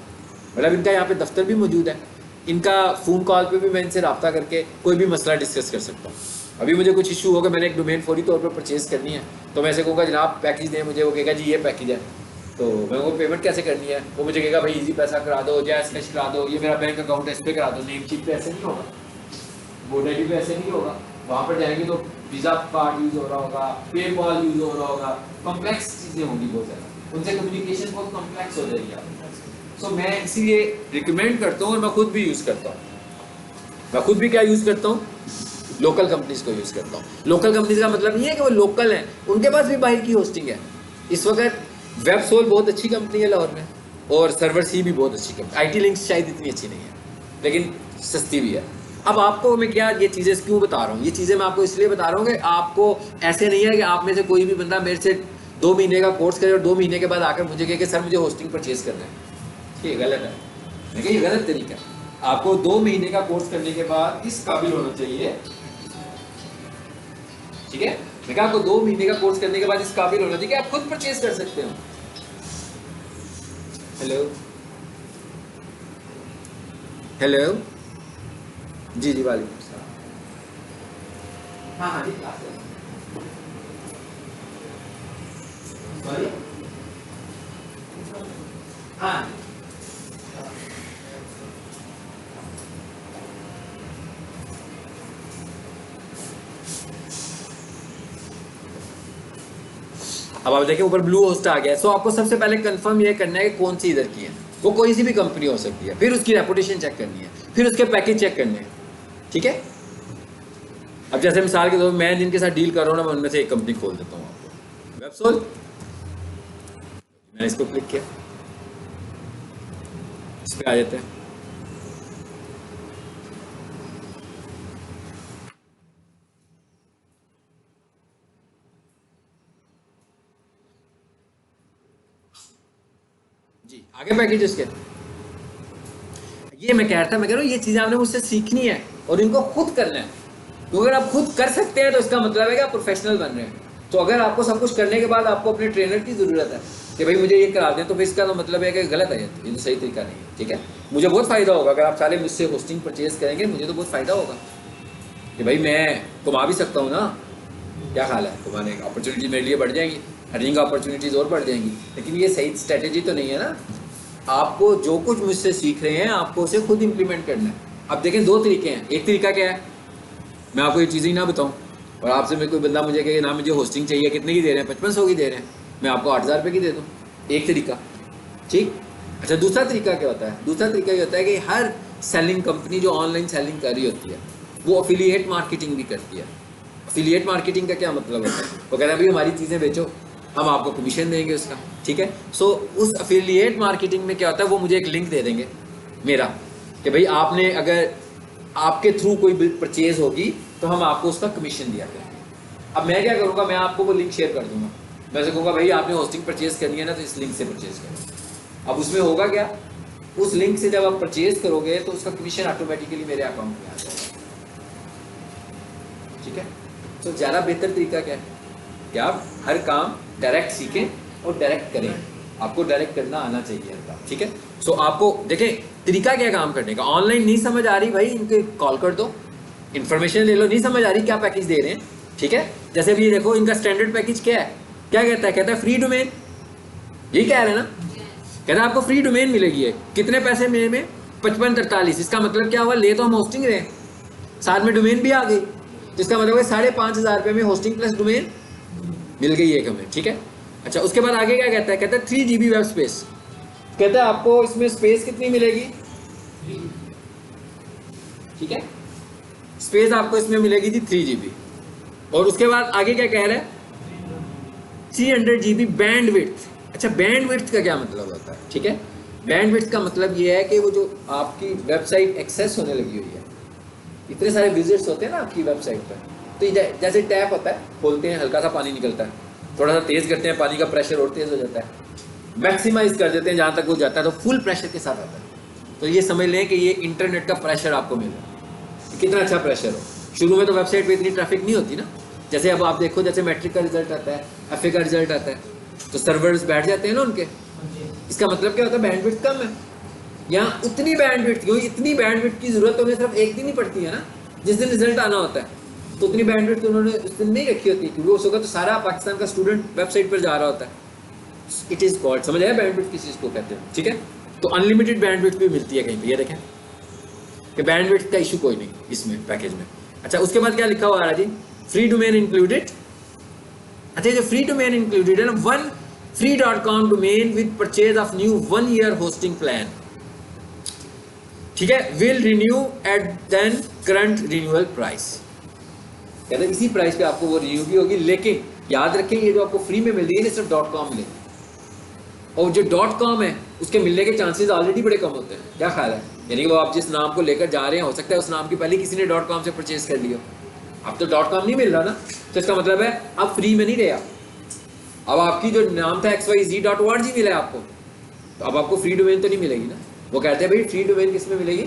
मतलब इनका यहाँ पे दफ्तर भी मौजूद है। इनका फ़ोन कॉल पे भी मैं इनसे रब्ता करके कोई भी मसला डिस्कस कर सकता हूँ। अभी मुझे कुछ इशू होगा, मैंने एक डोमेन फौरी तौर पर परचेज़ करनी है, तो मैं ऐसे कहूँगा जनाब पैकेज दें मुझे, वो कहेगा जी ये पैकेज है, तो मैं वो पेमेंट कैसे करनी है, वो मुझे कहेगा भाई इजी पैसा करा दो, जैस कैश करा दो, ये मेरा बैंक अकाउंट है इस पर करा दो। नेम चीप पे ऐसे नहीं होगा, गोडैडी पे ऐसे नहीं होगा। वहाँ पर जाएंगे तो वीज़ा कार्ड यूज़ हो रहा होगा, पेपॉल यूज़ हो रहा होगा, कॉम्प्लेक्स चीज़ें होंगी बहुत ज़्यादा, उनसे कम्युनिकेशन बहुत कॉम्प्लेक्स हो जाएगी आप। सो मैं इसीलिए रिकमेंड करता हूँ और मैं खुद भी यूज़ करता हूँ। मैं खुद भी क्या यूज़ करता हूँ, लोकल कंपनीज को यूज़ करता हूँ। लोकल कंपनीज का मतलब ये है कि वो लोकल हैं, उनके पास भी बाहर की होस्टिंग है। इस वक्त वेबसोल बहुत अच्छी कंपनी है लाहौर में, और सर्वर सी भी बहुत अच्छी कंपनी। IT लिंक्स शायद इतनी अच्छी नहीं है लेकिन सस्ती भी है। अब आपको मैं क्या ये चीज़ें क्यों बता रहा हूँ, ये चीज़ें मैं आपको इसलिए बता रहा हूँ कि आपको ऐसे नहीं है कि आप में से कोई भी बंदा मेरे से 2 महीने का कोर्स करे और 2 महीने के बाद आकर मुझे कहे कि सर मुझे होस्टिंग परचेज करना है। ये गलत है, देखिए ये गलत तरीका है। आपको 2 महीने का कोर्स करने के बाद इस काबिल होना चाहिए, ठीक है। मैं आपको 2 महीने का कोर्स करने के बाद इस काबिल होना चाहिए कि आप खुद परचेज कर सकते हो। हेलो हेलो, जी जी वालेकुम सलाम। हाँ हाँ जी, क्लास है। सॉरी, हाँ अब आप देखिए ऊपर ब्लू होस्ट आ गया। सो आपको सबसे पहले कंफर्म ये करना है कि कौन सी इधर की है। वो कोई सी भी कंपनी हो सकती है, फिर उसकी रेपुटेशन चेक करनी है, फिर उसके पैकेज चेक करने हैं, ठीक है। अब जैसे मिसाल के तौर पर मैं जिनके साथ डील कर रहा हूँ ना, मैं उनमें से एक कंपनी खोल देता हूँ आपको, वेबसोल। मैंने इसको क्लिक किया, इस पर आ जाते हैं। जी आगे पैकेज उसके, ये मैं कह रहा हूँ ये चीज़ें आपने मुझसे सीखनी है और इनको खुद करना है। तो अगर आप खुद कर सकते हैं तो इसका मतलब है कि आप प्रोफेशनल बन रहे हैं। तो अगर आपको सब कुछ करने के बाद आपको अपने ट्रेनर की ज़रूरत है कि भाई मुझे ये करा दें, तो फिर इसका तो मतलब है कि गलत है, ये तो सही तरीका नहीं है, ठीक है। मुझे बहुत फ़ायदा होगा अगर आप सारे मुझसे होस्टिंग परचेज करेंगे, मुझे तो बहुत फ़ायदा होगा कि भाई मैं कमा भी सकता हूँ ना। क्या ख्याल है, कमाने की अपॉर्चुनिटी मेरे लिए बढ़ जाएंगी, अर्निंग अपॉर्चुनिटीज़ और बढ़ जाएंगी। लेकिन ये सही स्ट्रैटेजी तो नहीं है ना। आपको जो कुछ मुझसे सीख रहे हैं आपको उसे खुद इम्प्लीमेंट करना है। अब देखें 2 तरीके हैं। एक तरीका क्या है, मैं आपको ये चीज़ें ही ना बताऊं और आपसे मेरे कोई बंदा मुझे कहे ना मुझे होस्टिंग चाहिए, कितने की दे रहे हैं, 5500 की दे रहे हैं, मैं आपको 8000 रुपये की दे दूँ, एक तरीका, ठीक। अच्छा दूसरा तरीका क्या होता है, दूसरा तरीका ये होता है कि हर सेलिंग कंपनी जो ऑनलाइन सेलिंग कर रही होती है वो अफिलिएट मार्केटिंग भी करती है। अफिलिएट मार्केटिंग का क्या मतलब होता है? वो कह रहा है भाई हमारी चीज़ें बेचो, हम आपको कमीशन देंगे उसका, ठीक है। सो उस अफिलिएट मार्केटिंग में क्या होता है, वो मुझे एक लिंक दे देंगे मेरा कि भाई आपने अगर आपके थ्रू कोई परचेज होगी तो हम आपको उसका कमीशन दिया करेंगे। अब मैं क्या करूँगा, मैं आपको वो लिंक शेयर कर दूंगा, मैं उसे कहूँगा भाई आपने होस्टिंग परचेज करनी है ना तो इस लिंक से परचेज करो। अब उसमें होगा क्या, उस लिंक से जब आप परचेज करोगे तो उसका कमीशन ऑटोमेटिकली मेरे अकाउंट में आ जाएगा, ठीक है। तो ज़्यादा बेहतर तरीका क्या है कि आप हर काम डायरेक्ट सीखें और डायरेक्ट करें। आपको डायरेक्ट करना आना चाहिए हर काम, ठीक है। सो आपको देखें तरीका क्या काम करने का। ऑनलाइन नहीं समझ आ रही भाई, इनके कॉल कर दो, इन्फॉर्मेशन ले लो। नहीं समझ आ रही क्या पैकेज दे रहे हैं, ठीक है। जैसे अभी देखो इनका स्टैंडर्ड पैकेज क्या है, क्या कहता है, कहता है फ्री डोमेन, यही कह रहे हैं ना, कहता है आपको फ्री डोमेन मिलेगी है। कितने पैसे में 5543। इसका मतलब क्या हुआ, ले तो हम होस्टिंग रहे, साथ में डोमेन भी आ गई, जिसका मतलब है 5,500 रुपये में होस्टिंग प्लस डोमेन मिल गई एक हमें, ठीक है। अच्छा उसके बाद आगे क्या कहता है, कहता है 3 GB वेब स्पेस। कहता है आपको इसमें स्पेस कितनी मिलेगी, ठीक है, स्पेस आपको इसमें मिलेगी थी 3 GB। और उसके बाद आगे क्या कह रहा है, 300 GB बैंडविड्थ। अच्छा बैंडविड्थ का क्या मतलब होता है, ठीक है। बैंडविड्थ का मतलब ये है कि वो जो आपकी वेबसाइट एक्सेस होने लगी हुई है, इतने सारे विजिट्स होते हैं ना आपकी वेबसाइट पर, तो जैसे टैप होता है, खोलते हैं हल्का सा पानी निकलता है, थोड़ा सा तेज़ करते हैं पानी का प्रेशर और तेज़ हो जाता है, मैक्सिमाइज कर देते हैं जहाँ तक वो जाता है तो फुल प्रेशर के साथ आता है। तो ये समझ लें कि ये इंटरनेट का प्रेशर आपको मिल रहा है, कितना अच्छा प्रेशर हो। शुरू में तो वेबसाइट पे इतनी ट्रैफिक नहीं होती ना, जैसे अब आप देखो जैसे मैट्रिक का रिजल्ट आता है, एफए का रिजल्ट आता है, तो सर्वर्स बैठ जाते हैं ना उनके, इसका मतलब क्या होता है, बैंडविड्थ कम है। यहाँ उतनी बैंडविड्थ क्यों, इतनी बैंडविड्थ की जरूरत उन्हें सिर्फ एक दिन ही पड़ती है ना, जिस दिन रिजल्ट आना होता है, तो उतनी बैंडविड्थ उन्होंने उस दिन नहीं रखी होती, क्योंकि उस वक्त तो सारा पाकिस्तान का स्टूडेंट वेबसाइट पर जा रहा होता है। इट इज़ कॉल्ड, समझ आया बैंडविड्थ किस चीज़ को कहते हैं, ठीक है। तो अनलिमिटेड बैंडविड्थ भी मिलती है कहीं पे, ये देखें कि बैंडविड्थ का इशू कोई नहीं इसमें पैकेज में। अच्छा उसके बाद क्या लिखा हुआ आ रहा है जी, फ्री डोमेन इंक्लूडेड। अच्छा जो फ्री डोमेन इंक्लूडेड है ना, one free.com domain with purchase of new 1 year hosting plan, ठीक है, will renew at then current renewal price. कहते हैं इसी प्राइस पे आपको वो रिन्यू भी होगी, लेकिन याद रखें ये जो आपको फ्री में मिल रही है ना सिर्फ .com मिलेगी, और जो .com है उसके मिलने के चांसेस ऑलरेडी बड़े कम होते हैं। क्या ख्याल है, यानी कि वो आप जिस नाम को लेकर जा रहे हैं, हो सकता है उस नाम की पहले किसी ने .com से परचेज कर लिया, अब तो .com नहीं मिल रहा ना, तो इसका मतलब है अब फ्री में नहीं रहे आप, अब आपकी जो नाम था xyz.org मिला है आपको, तो अब आपको फ्री डोमेन तो नहीं मिलेगी ना। वो कहते हैं भाई फ्री डोमेन किस में मिलेगी,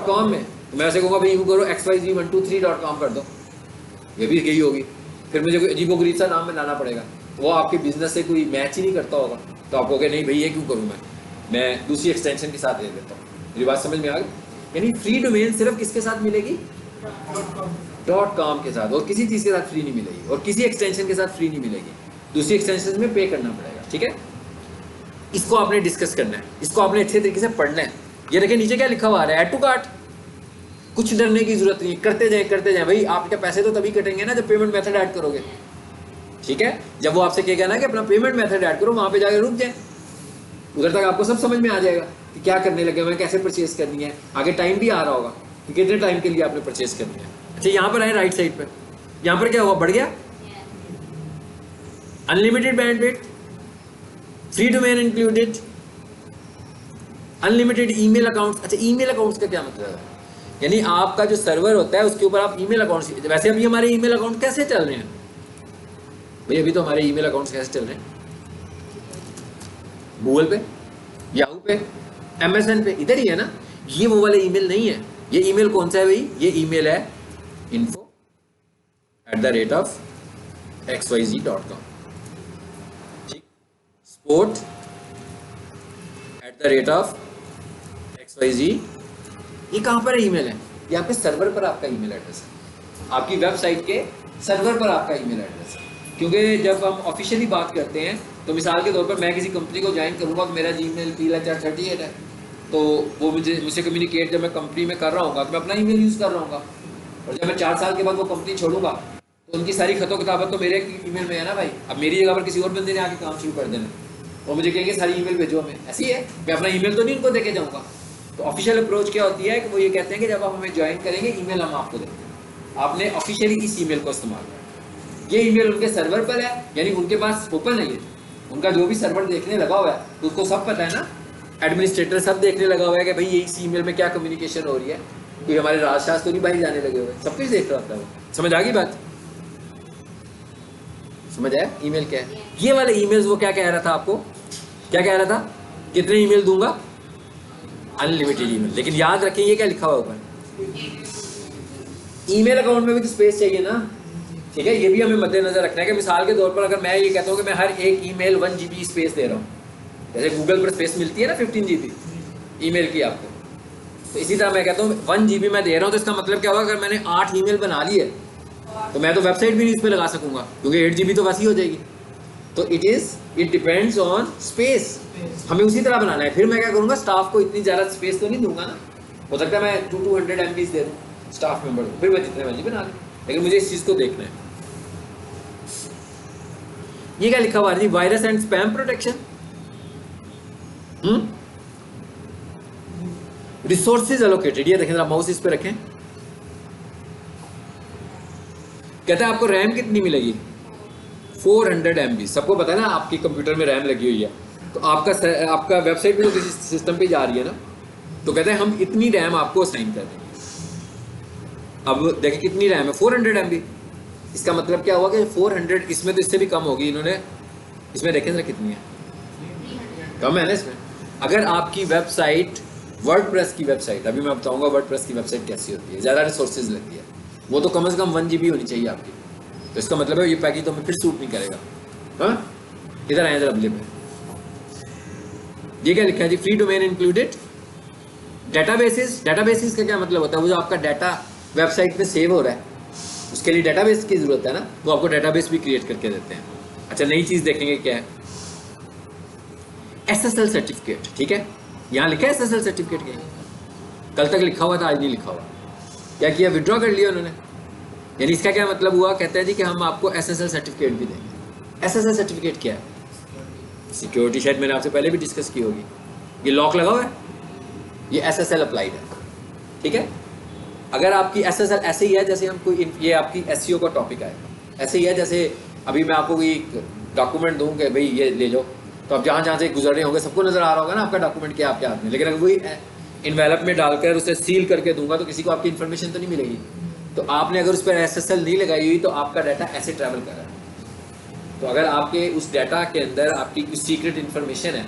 .com में। तो मैं ऐसे कहूँगा भाई यूँ करो xyz123.com कर दो, ये भी गई होगी, फिर मुझे कोई अजीबोगरीब सा नाम में लाना पड़ेगा, वो आपके बिजनेस से कोई मैच ही नहीं करता होगा, तो आप कहोगे नहीं भाई ये क्यों करूँ मैं दूसरी एक्सटेंशन के साथ ले लेता हूँ। मेरी बात समझ में आ गई। यानी फ्री डोमेन सिर्फ किसके साथ मिलेगी, .com के साथ, और किसी चीज़ के साथ फ्री नहीं मिलेगी, और किसी एक्सटेंशन के साथ फ्री नहीं मिलेगी, दूसरी एक्सटेंशन में पे करना पड़ेगा, ठीक है। इसको आपने डिस्कस करना है, इसको आपने अच्छे तरीके से पढ़ना है। ये देखिए नीचे क्या लिखा हुआ आ रहा है, ऐड टू कार्ट। कुछ डरने की जरूरत नहीं है, करते जाए भाई। आपके पैसे तो तभी कटेंगे ना जब पेमेंट मेथड ऐड करोगे, ठीक है। जब वो आपसे कहेगा ना कि अपना पेमेंट मेथड ऐड करो, वहाँ पे जाकर रुक जाए, उधर तक आपको सब समझ में आ जाएगा कि क्या करने लगे, मैं कैसे परचेज करनी है, आगे टाइम भी आ रहा होगा कि कितने टाइम के लिए आपने परचेज करनी है। अच्छा यहाँ पर आए राइट साइड पर, यहाँ पर क्या हुआ, बढ़ गया unlimited bandwidth, free domain included, unlimited email accounts. अच्छा ईमेल अकाउंट्स का क्या मतलब है, यानी आपका जो सर्वर होता है उसके ऊपर आप ईमेल अकाउंट्स, वैसे अभी हमारे ईमेल अकाउंट कैसे चल रहे हैं भाई, अभी तो हमारे ईमेल अकाउंट्स कैसे चल रहे हैं, गूगल पे, याहू पे, MSN पे, इधर ही है ना। ये वो वाले ईमेल नहीं है। ये ईमेल कौन सा है भाई, ये ईमेल है info@xyz.com, ठीक, sport@xyz। ये कहाँ पर ईमेल है, ये आपके सर्वर पर आपका ईमेल एड्रेस है, आपकी वेबसाइट के सर्वर पर आपका ईमेल एड्रेस है। क्योंकि जब हम ऑफिशियली बात करते हैं तो मिसाल के तौर पर मैं किसी कंपनी को ज्वाइन करूँगा, मेरा जीमेल PLHR38 है, तो वो मुझसे कम्युनिकेट जब मैं कंपनी में कर रहा हूँ तो मैं अपना ईमेल यूज़ कर रहा हूँ, और जब मैं 4 साल के बाद वो कंपनी छोड़ूंगा तो उनकी सारी खतो किताबत तो मेरे ईमेल में है ना भाई। अब मेरी जगह पर किसी और बंदे ने आके काम शुरू कर देना और मुझे कहेंगे सारी ईमेल भेजो हमें, ऐसी है, मैं अपना ईमेल तो नहीं उनको देके जाऊँगा, तो ऑफिशियल अप्रोच क्या होती है कि वो ये कहते हैं कि जब आप हमें ज्वाइन करेंगे ईमेल हम आपको देंगे, आपने ऑफिशियली इस ईमेल को इस्तेमाल करना। ये ईमेल उनके सर्वर पर है, यानी उनके पास ओपन है, ये उनका जो भी सर्वर देखने लगा हुआ है तो उसको सब पता है ना, एडमिनिस्ट्रेटर सब देखने लगा हुआ है कि भाई ये इस ईमेल में क्या कम्युनिकेशन हो रही है, कोई हमारे राजशास्त्र तो नहीं बाहर जाने लगे हुए, सब कुछ देख रहा होता है वो। समझ आ गई बात? समझ आया ईमेल क्या है? ये वाले ईमेल्स वो क्या कह रहा था आपको, क्या कह रहा था, कितने ईमेल दूंगा, अनलिमिटेड ईमेल। लेकिन याद रखें ये क्या लिखा हुआ ऊपर, ईमेल अकाउंट में भी तो स्पेस चाहिए ना, ठीक है, ये भी हमें मद्देनजर रखना है कि मिसाल के तौर पर अगर मैं ये कहता हूँ कि मैं हर एक ईमेल 1 GB स्पेस दे रहा हूँ, जैसे गूगल पर स्पेस मिलती है ना 15 GB ईमेल की आपको, तो इसी तरह मैं कहता हूँ 1 GB मैं दे रहा हूँ, तो इसका मतलब क्या होगा, अगर मैंने 8 ईमेल बना ली है तो मैं तो वेबसाइट भी नहीं इस पर लगा सकूंगा, क्योंकि 8 GB तो वैसी हो जाएगी। तो इट डिपेंड्स ऑन स्पेस, हमें उसी तरह बनाना है। फिर मैं क्या करूँगा, स्टाफ को इतनी ज़्यादा स्पेस तो नहीं दूंगा ना, हो सकता है मैं 200 MB दे दूँ स्टाफ मेंबर को, फिर मैं जितने मर्जी बना लूँ, लेकिन मुझे इस चीज़ को देखना है। ये क्या लिखा हुआ है जी, virus and spam protection, resources allocated. ये देखें जरा, माउस इस पे रखें, कहता है आपको रैम कितनी मिलेगी, 400 MB। सबको पता है ना आपकी कंप्यूटर में रैम लगी हुई है, तो आपका वेबसाइट भी तो किसी सिस्टम पे जा रही है ना, तो कहते हैं हम इतनी रैम आपको असाइन कर देंगे। अब देखिए कितनी रैम है, 400 MB। इसका मतलब क्या हुआ कि 400, इसमें तो इससे भी कम होगी, इन्होंने इसमें देखें जरा कितनी है, कम है ना इसमें। अगर आपकी वेबसाइट वर्डप्रेस की वेबसाइट, अभी मैं बताऊंगा वर्डप्रेस की वेबसाइट कैसी होती है, ज़्यादा रिसोर्सेज लगती है, वो तो कम से कम 1 GB होनी चाहिए आपकी, तो इसका मतलब है ये पैकेज तो हमें फिर सूट नहीं करेगा। हाँ, इधर आए जरा अगले पे, ये क्या लिखा है जी, free domain included, databases. Databases का क्या मतलब होता है, वो जो आपका डाटा वेबसाइट पे सेव हो रहा है उसके लिए डेटाबेस की जरूरत है ना, वो आपको डेटाबेस भी क्रिएट करके देते हैं। अच्छा, नई चीज़ देखेंगे क्या है, SSL सर्टिफिकेट, ठीक है, यहाँ लिखा है SSL सर्टिफिकेट क्या, कल तक लिखा हुआ था, आज नहीं लिखा हुआ। क्या किया, विड्रॉ कर लिया उन्होंने, यानी इसका क्या मतलब हुआ, कहते हैं जी कि हम आपको SSL सर्टिफिकेट भी देंगे। SSL सर्टिफिकेट क्या है, सिक्योरिटी, शायद मैंने आपसे पहले भी डिस्कस की होगी, ये लॉक लगा हुआ है, ये SSL अप्लाइड है, ठीक है। अगर आपकी SSL ऐसे ही है जैसे हम कोई, ये आपकी SEO का टॉपिक है, ऐसे ही है जैसे अभी मैं आपको कोई डॉक्यूमेंट दूँ कि भाई ये ले जाओ, तो आप जहाँ जहाँ से गुजर रहे होंगे सबको नज़र आ रहा होगा ना आपका डॉक्यूमेंट क्या आपके हाथ में, लेकिन अगर वही इन्वेलप में डालकर उसे सील करके दूंगा तो किसी को आपकी इन्फॉर्मेशन तो नहीं मिलेगी। तो आपने अगर उस पर SSL नहीं लगाई हुई तो आपका डाटा ऐसे ट्रैवल कर रहा है, तो अगर आपके उस डाटा के अंदर आपकी कुछ सीक्रेट इन्फॉर्मेशन है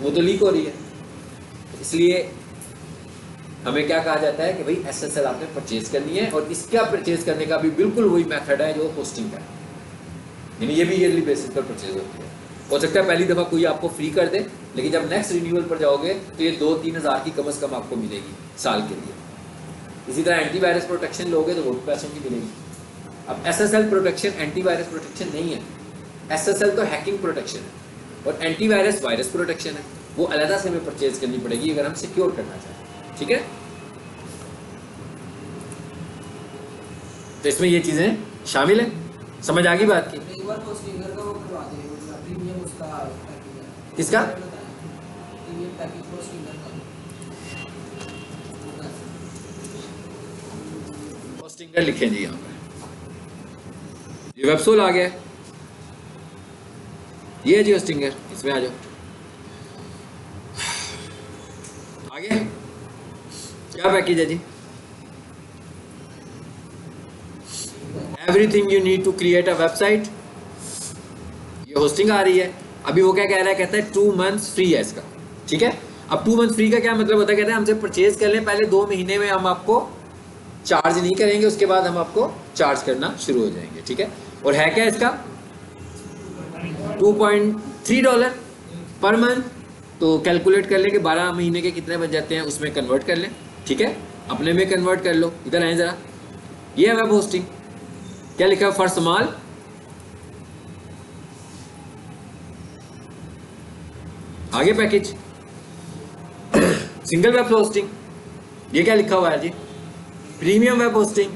वो तो लीक हो रही है। इसलिए हमें क्या कहा जाता है कि भाई SSL आपने परचेज करनी है, और इसका परचेज करने का भी बिल्कुल वही मेथड है जो होस्टिंग का है, यानी ये भी ईयरली बेसिस पर परचेज होती है। हो सकता है पहली दफ़ा कोई आपको फ्री कर दे, लेकिन जब नेक्स्ट रिन्यूअल पर जाओगे तो ये 2-3 हज़ार की कम से कम आपको मिलेगी साल के लिए। इसी तरह एंटीवायरस प्रोटेक्शन लोगे तो वो पैसों की मिलेगी। अब SSL प्रोटेक्शन एंटीवायरस प्रोटेक्शन नहीं है, SSL तो हैकिंग प्रोटेक्शन है और एंटीवायरस वायरस प्रोटेक्शन है, वो अलग से हमें परचेज करनी पड़ेगी अगर हम सिक्योर करना चाहें, ठीक है। तो इसमें ये चीज़ें शामिल हैं, समझ आ गई बात की। किसका होस्टिंगर लिखें जी यहाँ पे, ये वेबसोल आ गया, ये है जी होस्टिंगर, इसमें आ जाओ आगे। क्या पैकेज है जी, everything you need to create a website, ये होस्टिंग आ रही है। अभी वो क्या कह रहा है, कहता है 2 months फ्री है इसका, ठीक है। अब 2 months फ्री का क्या मतलब होता है, कहते हैं हमसे परचेज कर लें, पहले 2 महीने में हम आपको चार्ज नहीं करेंगे, उसके बाद हम आपको चार्ज करना शुरू हो जाएंगे, ठीक है। और है क्या इसका $2.3 पर मंथ, तो कैलकुलेट कर लें कि 12 महीने के कितने बच जाते हैं, उसमें कन्वर्ट कर लें, ठीक है, अपने में कन्वर्ट कर लो। इधर आए ज़रा, ये है वेब होस्टिंग, क्या लिखा है, फॉर स्मॉल आगे पैकेज, सिंगल वेब होस्टिंग, ये क्या लिखा हुआ है जी, प्रीमियम वेब होस्टिंग,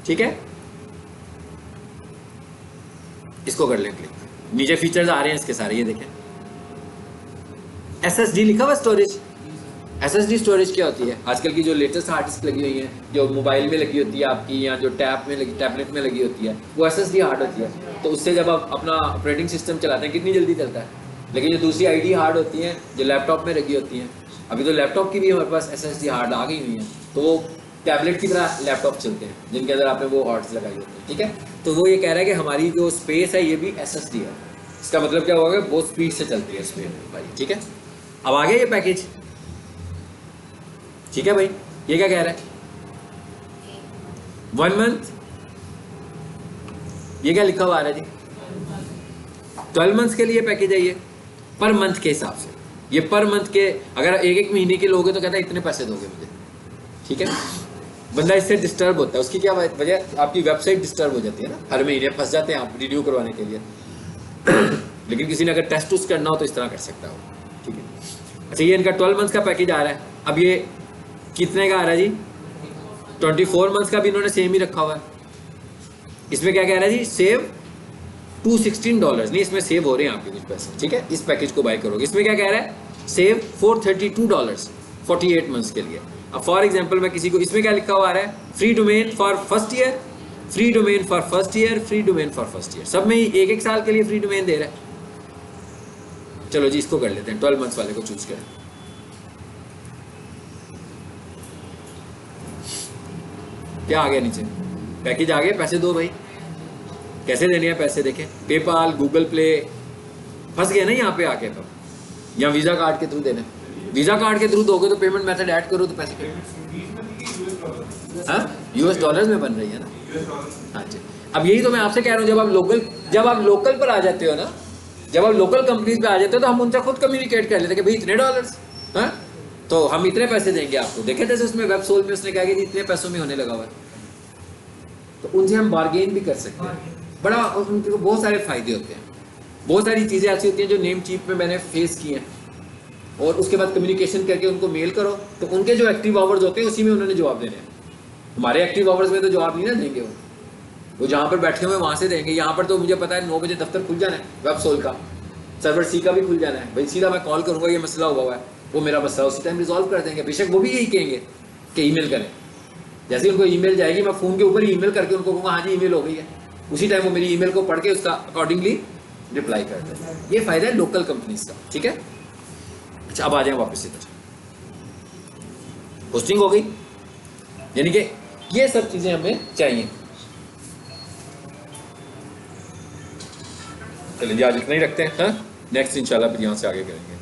ठीक है। इसको कर लें क्लिक, नीचे फीचर्स आ रहे हैं इसके सारे, ये देखें। SSD लिखा हुआ स्टोरेज, SSD स्टोरेज क्या होती है? आजकल की जो लेटेस्ट हार्ड डिस्क लगी हुई है, जो मोबाइल में लगी होती है आपकी, या जो टैबलेट में लगी होती है, वो SSD हार्ड होती है। तो उससे जब आप अपना ऑपरेटिंग सिस्टम चलाते हैं कितनी जल्दी चलता है। लेकिन जो दूसरी ID हार्ड होती हैं जो लैपटॉप में लगी होती हैं, अभी तो लैपटॉप की भी हमारे पास SSD हार्ड आ गई हुई है, तो वो टैबलेट की तरह लैपटॉप चलते हैं जिनके अंदर आपने वो हार्ड्स लगाई होती है। ठीक है, तो वो ये कह रहा है कि हमारी जो स्पेस है ये भी SSD है। इसका मतलब क्या होगा? बहुत स्पीड से चलती है स्पेस भाई। ठीक है, अब आ गया ये पैकेज। ठीक है भाई, ये क्या कह रहा है? 1 मंथ, ये क्या लिखा हुआ आ रहा है जी? 12 मंथ्स के लिए पैकेज है ये, पर मंथ के हिसाब से। ये पर मंथ के, अगर एक महीने के लोगे तो कहता है इतने पैसे दोगे मुझे। ठीक है, बंदा इससे डिस्टर्ब होता है। उसकी क्या वजह? आपकी वेबसाइट डिस्टर्ब हो जाती है ना, हर महीने फंस जाते हैं आप रिन्यू करवाने के लिए। लेकिन किसी ने अगर टेस्ट उस करना हो तो इस तरह कर सकता हो। ठीक है, अच्छा ये इनका 12 मंथ्स का पैकेज आ रहा है। अब ये कितने का आ रहा है जी? 24 मंथ्स का भी इन्होंने सेम ही रखा हुआ है। इसमें क्या कह रहा है जी? सेव $216 नहीं, इसमें सेव हो रहे हैं आपके कुछ पैसे। ठीक है, इस पैकेज को बाय करोगे। इसमें क्या कह रहा है? सेव $432 48 मंथ्स के लिए। अब फॉर एग्जांपल मैं किसी को, इसमें क्या लिखा हुआ आ रहा है? Free domain for first year, free domain for first year, free domain for first year. सब में ही 1-1 साल के लिए फ्री डोमेन दे रहा है। चलो जी इसको कर लेते हैं, 12 मंथ्स वाले को चूज करें। क्या आ गया नीचे? पैकेज आ गया, पैसे दो भाई। कैसे देने हैं पैसे? देखें, पेपाल, गूगल पे, फंस गए ना यहाँ पे आके। तो या वीज़ा कार्ड के थ्रू देना। वीज़ा कार्ड के थ्रू दोगे तो पेमेंट मेथड ऐड करो तो पैसे हाँ US डॉलर्स में बन रही है ना। हाँ जी, अब यही तो मैं आपसे कह रहा हूँ, जब आप लोकल पर आ जाते हो ना, जब आप लोकल कंपनीज पे आ जाते हो तो हम उनसे खुद कम्युनिकेट कर लेते हैं कि भाई इतने डॉलर्स, हाँ तो हम इतने पैसे देंगे आपको। देखे जैसे उसमें वेब सोल में उसने कहा कि इतने पैसों में होने लगा हुआ है, तो उनसे हम बार्गेन भी कर सकते हैं। बड़ा उनके को बहुत सारे फायदे होते हैं। बहुत सारी चीज़ें ऐसी होती हैं जो नेम चीप में मैंने फेस की हैं, और उसके बाद कम्युनिकेशन करके उनको मेल करो तो उनके जो एक्टिव आवर्स होते हैं उसी में उन्होंने जवाब देने हैं। हमारे एक्टिव आवर्स में तो जवाब नहीं ना देंगे वो जहाँ पर बैठे हुए वहाँ से देंगे। यहाँ पर तो मुझे पता है 9 बजे दफ्तर खुल जाना है, वेब सोल का, सर्वर सी का भी खुल जाना है भाई। सीधा मैं कॉल करूँगा, ये मसला हुआ है, वो मेरा मसला उसी टाइम रिजॉल्व कर देंगे। बेशक वो भी यही कहेंगे कि ईमेल करें। जैसे उनको ईमेल जाएगी, मैं फ़ोन के ऊपर ही ईमेल करके उनको कहूँगा हाँ जी ईमेल हो गई है, उसी टाइम वो मेरी ईमेल को पढ़ के उसका अकॉर्डिंगली रिप्लाई कर दें। ये फ़ायदा है लोकल कंपनीज का। ठीक है, अच्छा अब आ जाए वापस इधर। होस्टिंग हो गई, यानी कि ये सब चीज़ें हमें चाहिए। चलिए जी आज इतना ही रखते हैं, हाँ नेक्स्ट इंशाल्लाह फिर यहाँ से आगे करेंगे।